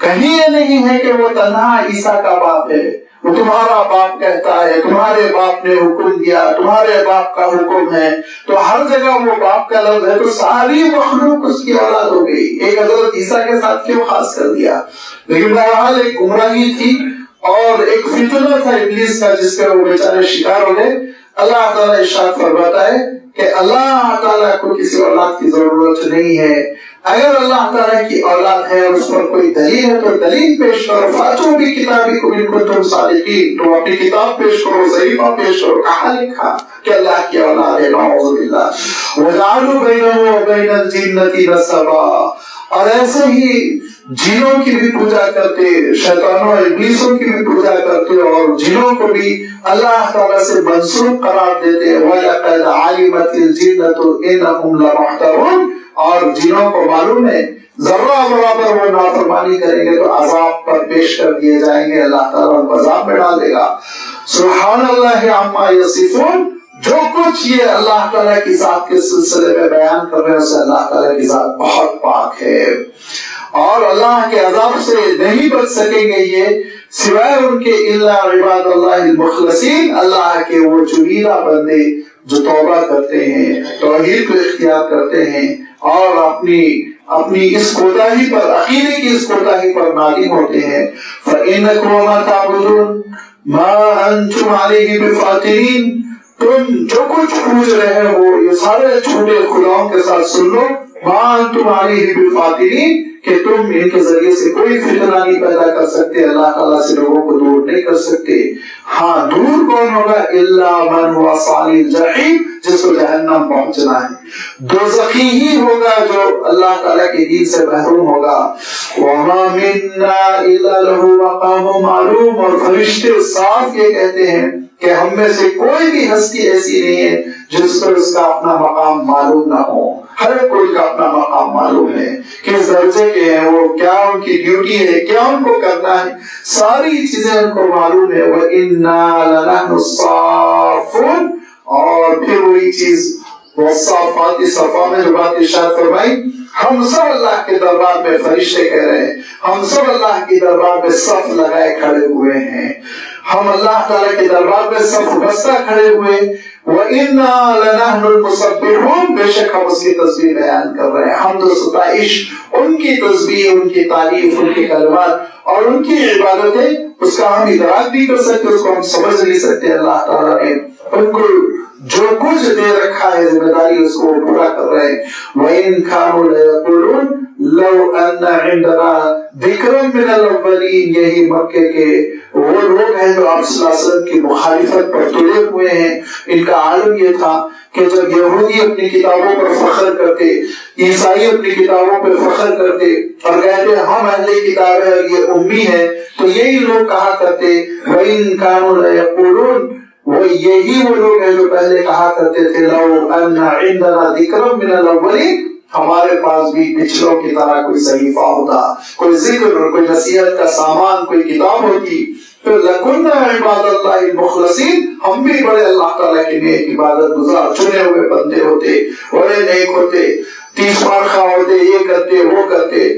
کہیں یہ نہیں ہے کہ وہ تنہا عیسیٰ کا باپ ہے، وہ تمہارا باپ کہتا ہے، تمہارے باپ نے حکم دیا، تمہارے باپ کا حکم ہے، تو ہر جگہ وہ باپ کا لفظ ہے، تو ساری مخلوق اس کی اولاد ہو گئی. ایک حضرت عیسیٰ کے ساتھ کیوں خاص کر دیا؟ لیکن بہرحال ایک گمراہی تھی اور ایک فتنہ تھا ابلیس کا، جس کے وہ بیچارے شکار ہو گئے. اللہ تعالیٰ ارشاد فرماتا ہے کہ اللہ تعالیٰ کو کسی اولاد کی ضرورت نہیں ہے. اگر اللہ تعالیٰ کی اولاد ہے اور اس پر کوئی دلیل ہے تو دلیل پیش کرو. فاتو بھی کتابی کو بالکل تم صادقین، تو اپنی کتاب پیش کرو، صحیفہ پیش کرو. کہاں لکھا کہ اللہ کی اولاد ہے؟ نعوذ باللہ. وجعلوا بینہ وبین الجنۃ نسبا. اور ایسے ہی جنوں کی بھی پوجا کرتے، شیطانوں اور ابلیسوں کی بھی پوجا کرتے، اور جنوں کو بھی اللہ تعالیٰ سے منسوب قرار دیتے. وَلَقَدْ عَلِمَتِ الْجِنَّةُ إِنَّهُمْ لَمُحْضَرُونَ. اور جنوں کو معلوم ہے ذرہ برابر وہ نافرمانی کریں گے تو عذاب پر پیش کر دیے جائیں گے، اللہ تعالیٰ ان کو عذاب میں ڈال دے گا. سبحان اللہ عما یصفون. جو کچھ یہ اللہ تعالیٰ کی ذات کے سلسلے میں بیان کر رہے ہیں اسے اللہ تعالیٰ کی ذات بہت پاک ہے، اور اللہ کے عذاب سے نہیں بچ سکیں گے یہ سوائے ان کے الا عباد اللہ المخلصین. اللہ کے وہ چنیدہ بندے جو توبہ کرتے ہیں، توحید کو اختیار کرتے ہیں اور اپنی اس کوتاہی پر، عقیدے کی اس کوتاہی پر نادم ہوتے ہیں. فَإِنَّكُمْ وَمَا تَعْبُدُونَ مَا أَنْتُمْ عَلَيْهِ بِفَاتِنِينَ. تم جو کچھ پوچھ رہے ہو یہ سارے چھوٹے خداؤں کے ساتھ سن لو. مَا أَنْتُمْ عَلَيْهِ بِفَاتِنِينَ. کہ تم ان کے ذریعے سے کوئی فتنہ نہیں پیدا کر سکتے، اللہ تعالیٰ سے لوگوں کو دور نہیں کر سکتے. ہاں دور کون ہوگا؟ الا من هو صال الجحیم. جس کو جہنم پہنچنا ہے، دوزخی ہی ہوگا جو اللہ تعالیٰ کے دین سے محروم ہوگا. وما منا الا له مقام معلوم. اور فرشتے صاف یہ کہتے ہیں کہ ہم میں سے کوئی بھی ہستی ایسی نہیں ہے جس کو اس کا اپنا مقام معلوم نہ ہو. ہر کوئی کا اپنا مقام معلوم ہے، کس درجے کے ہیں وہ، کیا ان کی ڈیوٹی ہے، کیا ان کو کرنا ہے، ساری چیزیں ان کو معلوم ہے. وَإِنَّا لَنَحْنُ الصَّافُّونَ. اور پھر وہی چیز والصافات صفا میں جو بات ارشاد فرمائی، ہم سب اللہ کے دربار میں، فرشتے کہہ رہے ہیں ہم سب اللہ کے دربار میں صف لگائے کھڑے ہوئے ہیں، ہم اللہ تعالیٰ کے دربار میں صف بستہ کھڑے ہوئے. وَإِنَّا لَنَحْنُ الْمُسَبِّحُونَ. بے شک ہم اس کی تسبیح بیان کر رہے ہیں. حمد و ستائش، ان کی تسبیح، ان کی تعریف، ان کے کلمات اور ان کی عبادتیں، اس کا ہم ادراک بھی کر سکتے، اس کو ہم سمجھ نہیں سکتے. اللہ تعالیٰ نے ان کو جو کچھ دے رکھا ہے ذمہ داری اس کو پورا کر رہے ہیں. وَإِن كَانُوا لَيَقُولُونَ لَوْ أَنَّ عِندَنَا ذِكْرًا مِنَ الْأَوَّلِينَ. یہی مکے کے وہ لوگ ہیں جو آپ صلی اللہ علیہ وسلم کی مخالفت پر تلے ہوئے ہیں. ان کا عالم یہ تھا کہ جب یہودی اپنی کتابوں پر فخر کرتے، عیسائی اپنی کتابوں پر فخر کرتے اور کہتے ہم اہل کتاب ہے اور یہ امی ہے، تو یہی لوگ کہا کرتے وَإِن كَانُوا لَيَقُولُونَ. وہ یہی وہ لوگ ہیں جو پہلے کہا کرتے تھے لَوْ أَنَّ عِندَنَا ذِكْرًا مِنَ الْأَوَّلِينَ. ہمارے پاس بھی پچھلوں کی طرح کوئی صحیفہ ہوتا، کوئی ذکر، کوئی نصیحت کا سامان، کوئی کتاب ہوتی، تو لَكُنَّا عِبَادَ اللَّهِ الْمُخْلَصِينَ. ہم بھی بڑے اللہ تعالیٰ کے نیک عبادت گزار چنے ہوئے بندے ہوتے، بڑے نیک ہوتے، 30 پارخہ ہوتے، یہ کرتے وہ کرتے.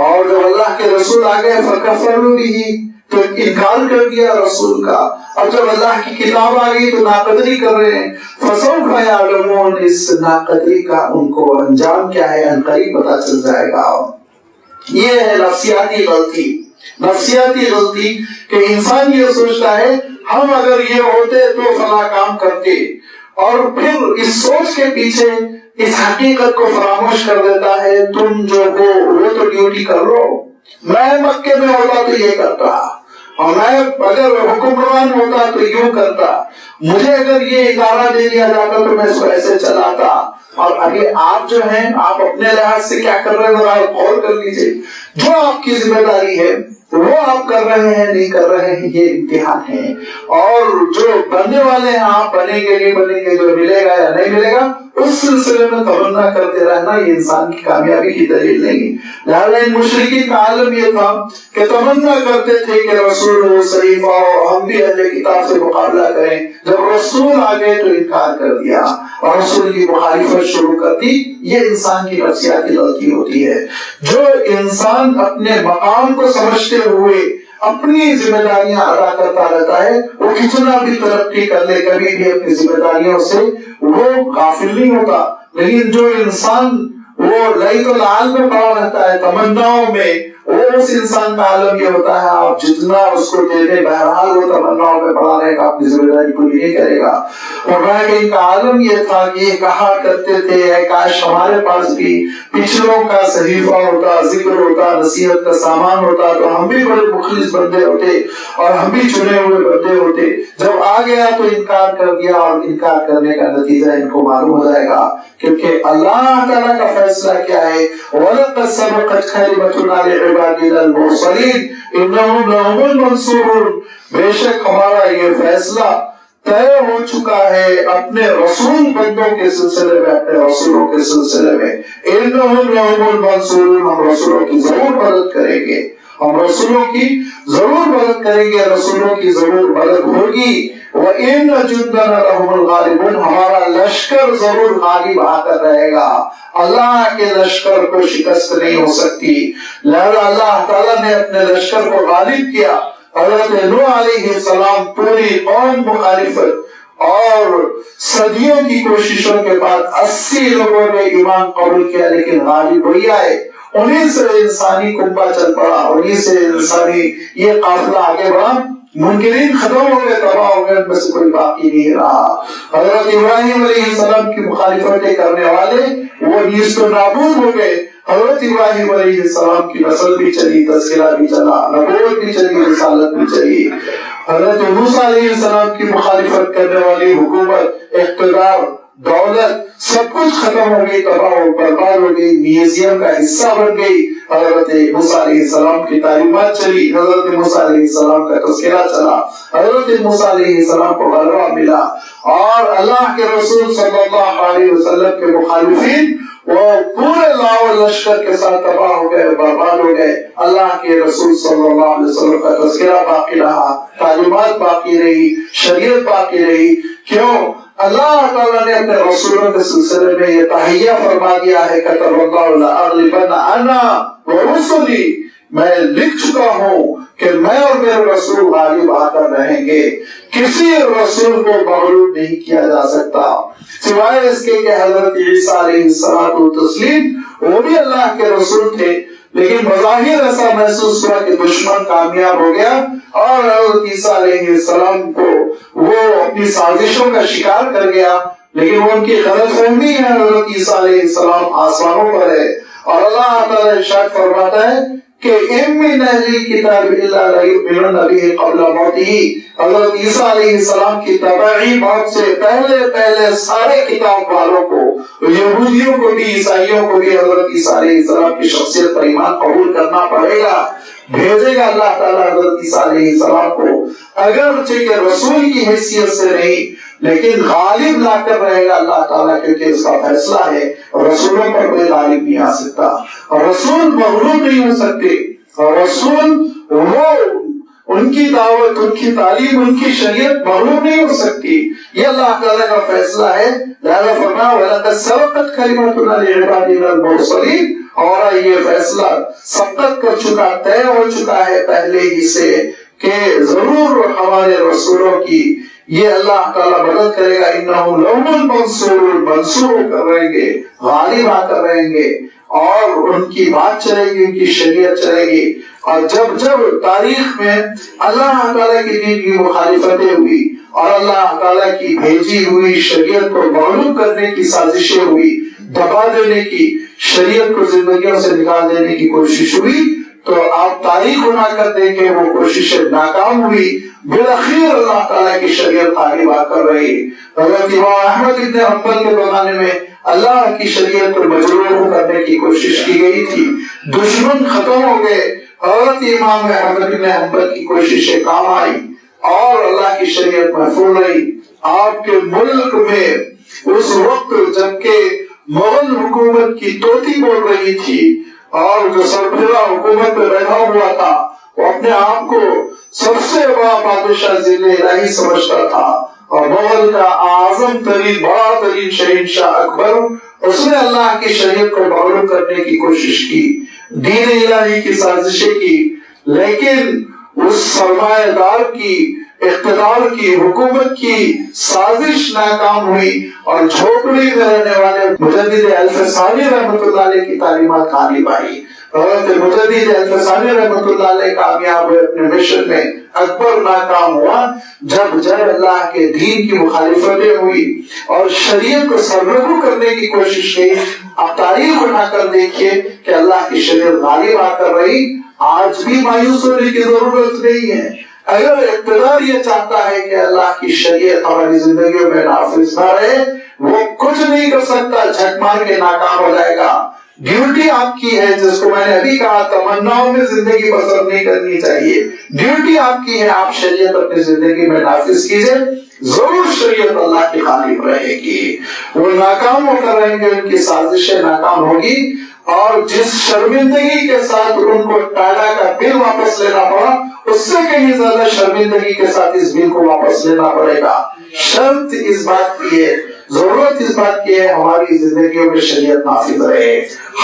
اور جب اللہ کے رسول آ گئے فَكَفَرُوا بِهِ، تو انکار کر دیا رسول کا. اور جب اللہ کی کتاب آ گئی تو ناقدری کر رہے ہیں. فَسَوْفَ يَعْلَمُونَ. اس ناقدری کا ان کو انجام کیا ہے عنقریب پتہ چل جائے گا. یہ ہے نفسیاتی غلطی. نفسیاتی غلطی کہ انسان یہ سوچتا ہے ہم اگر یہ ہوتے تو فلاں کام کرتے، اور پھر اس سوچ کے پیچھے اس حقیقت کو فراموش کر دیتا ہے تم جو ہو وہ تو ڈیوٹی کر لو، میں مکے میں ہوتا تو یہ کرتا، اور میں اگر حکمران ہوتا تو یوں کرتا، مجھے اگر یہ ادارہ دے دیا جاتا تو میں اس کو ایسے چلاتا۔ اور ابھی آپ جو ہیں آپ اپنے لحاظ سے کیا کر رہے ہیں ذرا غور کر لیجیے، جو آپ کی ذمہ داری ہے وہ آپ کر رہے ہیں نہیں کر رہے ہیں، یہ امتحان ہے، اور جو بننے والے ہیں آپ بنیں گے نہیں بنیں گے، جو ملے گا یا نہیں ملے گا اس سلسلے میں تمنا کرتے رہنا یہ انسان کی کامیابی کی دلیل نہیں۔ لہٰذا ان مشرکین کا عالم یہ تھا کہ تمنا کرتے تھے کہ رسول ہو، صحیفہ ہو، ہم بھی اہل کتاب سے مقابلہ کریں، جب رسول آ گئے تو انکار کر دیا اور رسول کی مخالفت شروع کر دی۔ یہ انسان کی نفسیاتی غلطی ہوتی ہے۔ جو انسان اپنے مقام کو سمجھتے ہوئے اپنی ذمہ داریاں ادا کرتا رہتا ہے وہ کتنا بھی ترقی کر لے کبھی بھی اپنی ذمہ داریوں سے وہ غافل نہیں ہوتا۔ لیکن جو انسان وہ لئی تو لال میں پڑا رہتا ہے تمناؤں میں، وہ اس انسان کا عالم یہ ہوتا ہے آپ جتنا اس کو دے دیں بہرحال وہ تمناؤں میں پڑا رہے گا، اپنی ذمہ داری پوری نہیں کرے گا۔ اور ان کا عالم یہ تھا کہ یہ کہا کرتے تھے اے کاش ہمارے پاس بھی پچھلوں کا صحیفہ ہوتا، ذکر ہوتا، نصیحت کا سامان ہوتا تو ہم بھی بڑے مخلص بندے ہوتے اور ہم بھی چنے ہوئے بندے ہوتے۔ جب آ گیا تو انکار کر دیا، اور انکار کرنے کا نتیجہ ان کو معلوم ہو جائے گا، کیونکہ اللہ تعالیٰ کا فیصلہ کیا ہے، وَلَقَدْ سَبَقَتْ كَلِمَتُنَا لِعِبَادِنَا الْمُرْسَلِينَ إِنَّهُمْ لَهُمُ الْمَنْصُورُونَ، بے شک ہمارا یہ فیصلہ طے ہو چکا ہے اپنے رسول بندوں کے سلسلے میں، اپنے رسولوں کے سلسلے میں۔ إِنَّهُمْ لَهُمُ الْمَنْصُورُونَ، ہم رسولوں کی ضرور مدد کریں گے، ہم رسولوں کی ضرور مدد کریں گے، رسولوں کی ضرور مدد ہوگی۔ وَإِنَّ جُنْدَنَا لَهُمُ الْغَالِبُونَ، ہمارا لشکر ضرور غالب آ کر رہے گا، اللہ کے لشکر کو شکست نہیں ہو سکتی۔ لہذا اللہ تعالیٰ نے اپنے لشکر کو غالب کیا۔ حضرت نوح علیہ السلام پوری قوم مخالفت اور صدیوں کی کوششوں کے بعد 80 لوگوں نے ایمان قبول کیا، لیکن غالب وہی آئے، انہیں سے انسانی کنبہ چل پڑا، انہیں سے انسانی یہ قافلہ آگے بڑھا، منکرین ختم ہو گئے، تباہ ہو گئے، ان میں سے کوئی باقی نہیں رہا۔ حضرت ابراہیم علیہ السلام کی مخالفتیں کرنے والے وہ نیست و نابود ہو گئے۔ حضرت ابراہیم علیہ السلام کی نسل بھی چلی، تذکرہ بھی چلا، نبوت بھی چلی، رسالت بھی چلی۔ حضرت موسیٰ علیہ السلام کی مخالفت کرنے والی حکومت، اقتدار، دولت سب کچھ ختم ہو گئی، تباہ و برباد ہو گئی، میوزیم کا حصہ بن گئی۔ حضرت موسیٰ علیہ السلام کی تعلیمات چلی، حضرت موسیٰ علیہ السلام کا تذکرہ چلا، حضرت موسیٰ علیہ السلام کو غلبہ ملا، اور اللہ کے رسول صلی اللہ علیہ وسلم کے مخالفین وہ پورے لاؤ لشکر کے ساتھ تباہ ہو گئے، برباد ہو گئے۔ اللہ کے رسول صلی اللہ علیہ وسلم کا تذکرہ باقی رہا، تعلیمات باقی رہی، شریعت باقی رہی۔ کیوں؟ اللہ تعالیٰ نے اپنے رسولوں کے سلسلے میں یہ تحیہ فرما دیا ہے کتب اللہ لأغلبن انا ورسلی، میں لکھ چکا ہوں کہ میں اور میرے رسول غالب آ کر رہیں گے، کسی رسول کو مغلوب نہیں کیا جا سکتا سوائے اس کے کہ حضرت عیسیٰ علیہ السلام وہ بھی اللہ کے رسول تھے، لیکن بظاہر ایسا محسوس ہوا کہ دشمن کامیاب ہو گیا اور حضرت عیسیٰ علیہ السلام کو وہ اپنی سازشوں کا شکار کر گیا، لیکن وہ ان کی غلط فہمی ہے، حضرت عیسیٰ علیہ السلام آسمانوں پر ہے، اور اللہ تعالیٰ ارشاد فرماتا ہے کہ اِمِّنْ أَهْلِ الْكِتَابِ إِلَّا لَيُؤْمِنُنَّ بِهِ قَبْلَ مَوْتِهِ، حضرت عیسیٰ علیہ السلام کی تبعی موت سے پہلے سارے کتاب والوں کو، یہودیوں کو بھی، عیسائیوں کو بھی حضرت عیسیٰ علیہ السلام کی شخصیت پر ایمان قبول کرنا پڑے گا۔ بھیجے گا اللہ تعالیٰ حضرت عیسیٰ علیہ السلام کو، اگرچہ کہ رسول کی حیثیت سے نہیں لیکن غالب لا کر رہے گا اللہ تعالیٰ، کیونکہ اس کا فیصلہ ہے رسولوں پر کوئی غالب نہیں آ سکتا، رسول مغلوب نہیں ہو سکتے، رسول وہ ان کی دعوت، ان کی تعلیم، ان کی شریعت مغلوب نہیں ہو سکتی، یہ اللہ تعالیٰ کا فیصلہ ہے۔ لہذا فرمایا وَلَقَدْ سَبَقَتْ كَلِمَتُنَا لِعِبَادِنَا الْمُرْسَلِينَ، اور یہ فیصلہ سبقت کر چکا، طے ہو چکا ہے پہلے ہی سے کہ ضرور ہمارے رسولوں کی یہ اللہ تعالیٰ مدد کرے گا، انہم لہم المنصورون، منصور کر رہیں گے، غالب آ کر رہیں گے، اور ان کی بات چلے گی، ان کی شریعت چلے گی۔ اور جب جب تاریخ میں اللہ تعالیٰ کی دین کی مخالفتیں ہوئی اور اللہ تعالیٰ کی بھیجی ہوئی شریعت کو معلوم کرنے کی سازشیں ہوئی، دبا دینے کی، شریعت کو زندگیوں سے نکال دینے کی کوشش ہوئی، تو آپ تاریخ اٹھا کر دیکھیں وہ کوششیں ناکام ہوئی، بالآخر اللہ تعالیٰ کی شریعت غالب آ کر رہی۔ حضرت امام احمد بن حنبل کے زمانے میں اللہ کی شریعت کو مجروح کرنے کی کوشش کی گئی تھی، دشمن ختم ہو گئے، حضرت امام احمد بن حنبل کی کوششیں کام آئی اور اللہ کی شریعت محفوظ رہی۔ آپ کے ملک میں اس وقت جبکہ مغل حکومت کی طوطی بول رہی تھی اور جو سربراہ حکومت میں بیٹھا ہوا تھا وہ اپنے آپ کو سب سے بڑا بادشاہ ذل الہی سمجھتا تھا، اور مغل کا اعظم ترین بڑا ترین شہنشاہ اکبر، اس نے اللہ کی شریعت کو معلوم کرنے کی کوشش کی، دین الہی کی سازشیں کی، لیکن اس سرمایہ دار کی اقتدار کی حکومت کی سازش ناکام ہوئی اور جھوپڑی میں رہنے والے مجدد الفسانی رحمۃ اللہ علیہ کی تعلیمات غالب آئی۔ حضرت مجدد الفسانی رحمۃ اللہ علیہ کامیاب ہوئے اپنے مشن میں، اکبر ناکام ہوا۔ جب اللہ کے دین کی مخالفتیں ہوئی اور شریعت کو سرنگو کرنے کی کوشش کی، آپ تاریخ اٹھا کر دیکھیے کہ اللہ کی شریعت غالب آ کر رہی۔ آج بھی مایوس ہونے کی ضرورت نہیں ہے۔ اگر اقتدار یہ چاہتا ہے کہ اللہ کی شریعت ہماری زندگیوں میں نافذ نہ رہے، وہ کچھ نہیں کر سکتا، جھک مار کے ناکام ہو جائے گا۔ ڈیوٹی آپ کی ہے، جس کو میں نے ابھی کہا تمناؤں میں زندگی بسر نہیں کرنی چاہیے، ڈیوٹی آپ کی ہے، آپ شریعت اپنی زندگی میں نافذ کیجئے، ضرور شریعت اللہ کی غالب رہے گی۔ وہ ناکام ہو کر رہیں گے، ان کی سازشیں ناکام ہوگی، اور جس شرمندگی کے ساتھ ان کو ٹاٹا کا بل واپس لینا پڑا، اس سے کہیں زیادہ شرمندگی کے ساتھ اس بل کو واپس لینا پڑے گا۔ شرط اس بات کی ہے، ضرورت اس بات کی ہے، ہماری زندگیوں میں شریعت نافذ رہے،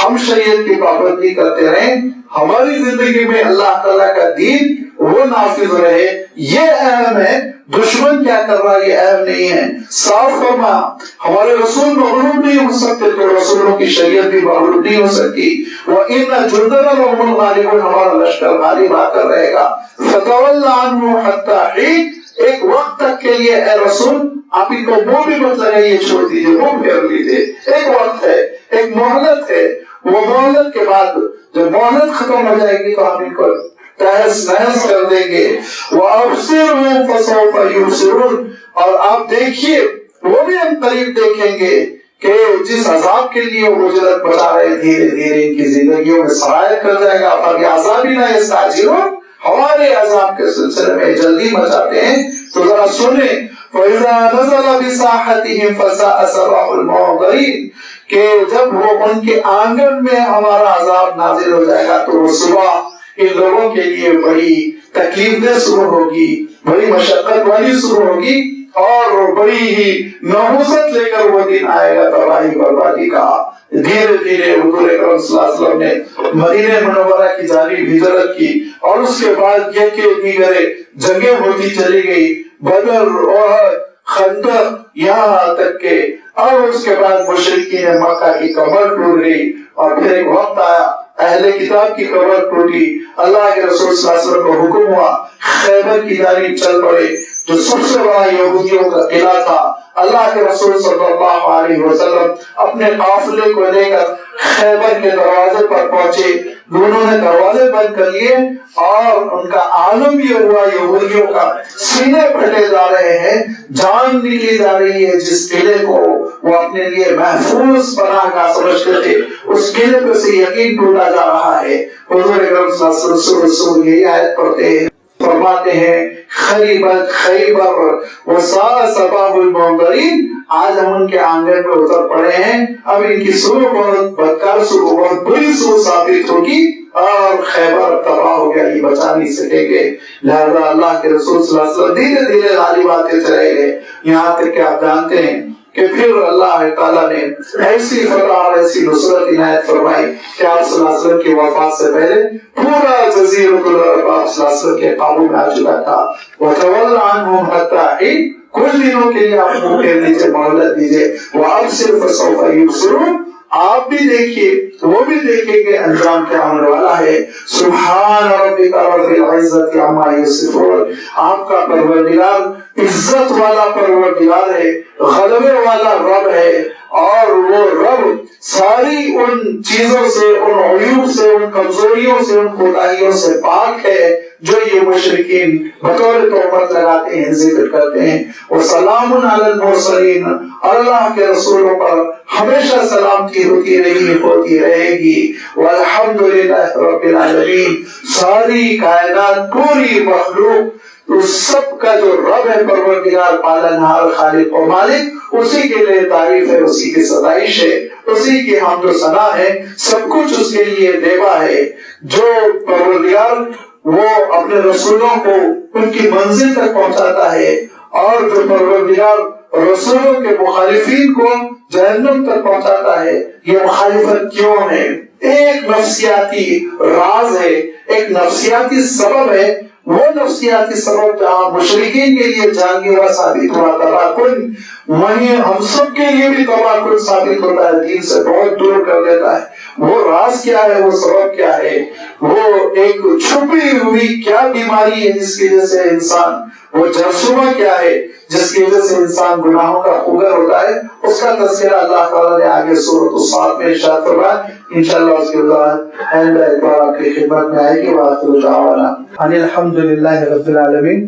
ہم شریعت کی پابندی کرتے رہیں، ہماری زندگی میں اللہ تعالیٰ کا دین وہ نافذ رہے۔ یہ اہم ہے، دشمن کیا کر رہا ہے یہ اہم نہیں ہے۔ صاف فرما، ہمارے رسول مغلوب نہیں ہو سکتے تو رسولوں کی شریعت بھی مغلوب نہیں ہو سکتی۔ وَإِنَّ جُنْدَنَا لَهُمُ الْغَالِبُونَ، ہمارا لشکر غالب آ کر رہے گا۔ فَتَوَلَّ عَنْهُ حَتَّى حِينٍ، ایک وقت تک کے لیے اے رسول آپ ان کو منہ بھی مت لگائیے، چھوڑ دیجیے، منہ پھیر لیجیے۔ ایک وقت ہے، ایک مہلت ہے، وہ مہلت کے بعد جب مہلت ختم ہو جائے گی تو آپ ان کو تہس نہس کر دیں گے۔ وَأَبْصِرْهُمْ فَسَوْفَ يُبْصِرُونَ، اور آپ دیکھیے، وہ بھی ہم قریب دیکھیں گے کہ جس عذاب کے لیے وہ اجرت بچا رہے، دھیرے دھیرے ان کی زندگیوں میں سرایت کر جائے گا۔ فَبِعَذَابِنَا يَسْتَعْجِلُونَ، ہمارے عذاب کے سلسلے میں جلدی مچاتے ہیں۔ تو ذرا سنیں، فَإِذَا نَزَلَ بِسَاحَتِهِمْ فَسَاءَ صَبَاحُ الْمُنذَرِينَ، کہ جب وہ ان کے آنگن میں ہمارا عذاب نازل ہو جائے گا تو وہ صبح ان لوگوں کے لیے بڑی تکلیف دہ صبح ہوگی، بڑی مشقت والی صبح ہوگی، اور بڑی ہی نحوست لے کر وہ دن آئے گا تباہی بربادی کا۔ دھیرے دھیرے حضور اکرم صلی اللہ علیہ وسلم نے مدینہ منورہ کی جانب ہجرت کی، اور اس کے بعد یہ کہ دیگر جنگیں ہوتی چلی گئی، بدر، احد، خندق، یہاں تک کہ اور اس کے بعد مشرکین مکہ کی کمر ٹوٹ گئی، اور پھر ایک وقت آیا اہل کتاب کی کمر ٹوٹی، اللہ کے رسول صلی اللہ علیہ وسلم کو حکم ہوا خیبر کی جانب چل پڑے، جو سب سے بڑا یہودیوں کا قلعہ تھا۔ اللہ کے رسول صلی اللہ علیہ وسلم اپنے قافلے کو لے کر خیبر کے دروازے پر پہنچے، دونوں نے دروازے بند کر لیے، اور ان کا عالم یہ ہوا یہودیوں کا سینے پھٹے جا رہے ہیں، جان نکلی جا رہی ہے۔ جس قلعے کو وہ اپنے لیے محفوظ پناہ گاہ سمجھتے تھے، اس قلعے پہ سے یقین ٹوٹا جا رہا ہے۔ حضور اکرم صلی اللہ علیہ وسلم یہی آیت پڑھتے ہیں، فرماتے ہیں خریبت خیبر وساء صباح المنذرین، آج ہم ان کے آنگن میں اتر پڑے ہیں، اب ان کی صبح بہت بدکار صبح، بہت بری صبح ثابت ہوگی، اور خیبر تباہ ہو گیا، یہ بچا نہیں سکیں گے۔ لہذا اللہ کے رسول صلی اللہ علیہ وسلم دھیرے دھیرے غالب آتے چلے گئے، یہاں تک کہ آپ جانتے ہیں کہ پھر اللہ تعالیٰ نے ایسی فتح اور ایسی نصرت عنایت فرمائی کہ آپ صلی اللہ علیہ وسلم کی وفات سے پہلے پورا جزیرۃ العرب آپ صلی اللہ علیہ وسلم کے قابو میں آ چکا تھا۔ وَتَوَلَّ عَنْهُمْ حَتَّى حِينٍ، کچھ دنوں کے لیے آپ منہ پھیر لیجیے، مہلت دیجیے۔ وَأَبْصِرْ فَسَوْفَ يُبْصِرُونَ، آپ بھی دیکھیے، وہ بھی دیکھیں گے انجام کیا ہونے والا ہے۔ سبحان ربک رب العزت عما یصفون، آپ کا پروردگار عزت والا پروردگار ہے، غلبے والا رب ہے، اور وہ رب ساری ان چیزوں سے، ان عیوب سے، ان کمزوریوں سے، ان کوتاہیوں سے پاک ہے جو یہ مشرکین بطور تہمت لگاتے ہیں، ذکر کرتے ہیں۔ وسلام علی المرسلین، اللہ کے رسولوں پر ہمیشہ سلامتی ہوتی رہی، ہوتی رہے گی۔ والحمدللہ رب العالمین، ساری کائنات، پوری مخلوق، اس سب کا جو رب ہے، پروردگار، پالنہار، خالق و مالک، اسی کے لیے تعریف ہے، اسی کی ستائش ہے، اسی کی حمد و ثنا ہے، سب کچھ اس کے لیے دیوا ہے۔ جو پروردگار وہ اپنے رسولوں کو ان کی منزل تک پہنچاتا ہے، اور جو پروردگار رسولوں کے مخالفین کو جہنم تک پہنچاتا ہے، یہ مخالفت کیوں ہے؟ ایک نفسیاتی راز ہے، ایک نفسیاتی سبب ہے۔ وہ نفسیاتی سبب جہاں مشرکین کے لیے جانلیوا ثابت ہوا تباکن، وہیں ہم سب کے لیے بھی تباکن ثابت ہوتا ہے، دین سے بہت دور کر دیتا ہے۔ وہ راز کیا ہے، وہ سبب کیا ہے، وہ ایک چھپی ہوئی کیا بیماری ہے جس کی وجہ سے انسان، وہ جرثومہ کیا ہے جس کی وجہ سے انسان گناہوں کا خوگر ہوتا ہے، اس کا تذکرہ اللہ تعالیٰ نے آگے سورۃ الصاد میں ارشاد فرمایا۔ انشاءاللہ اس کے بعد آئندہ ایک بار آپ کی خدمت میں آئے گی۔ وآخر دعوانا ان الحمد للہ رب العالمین۔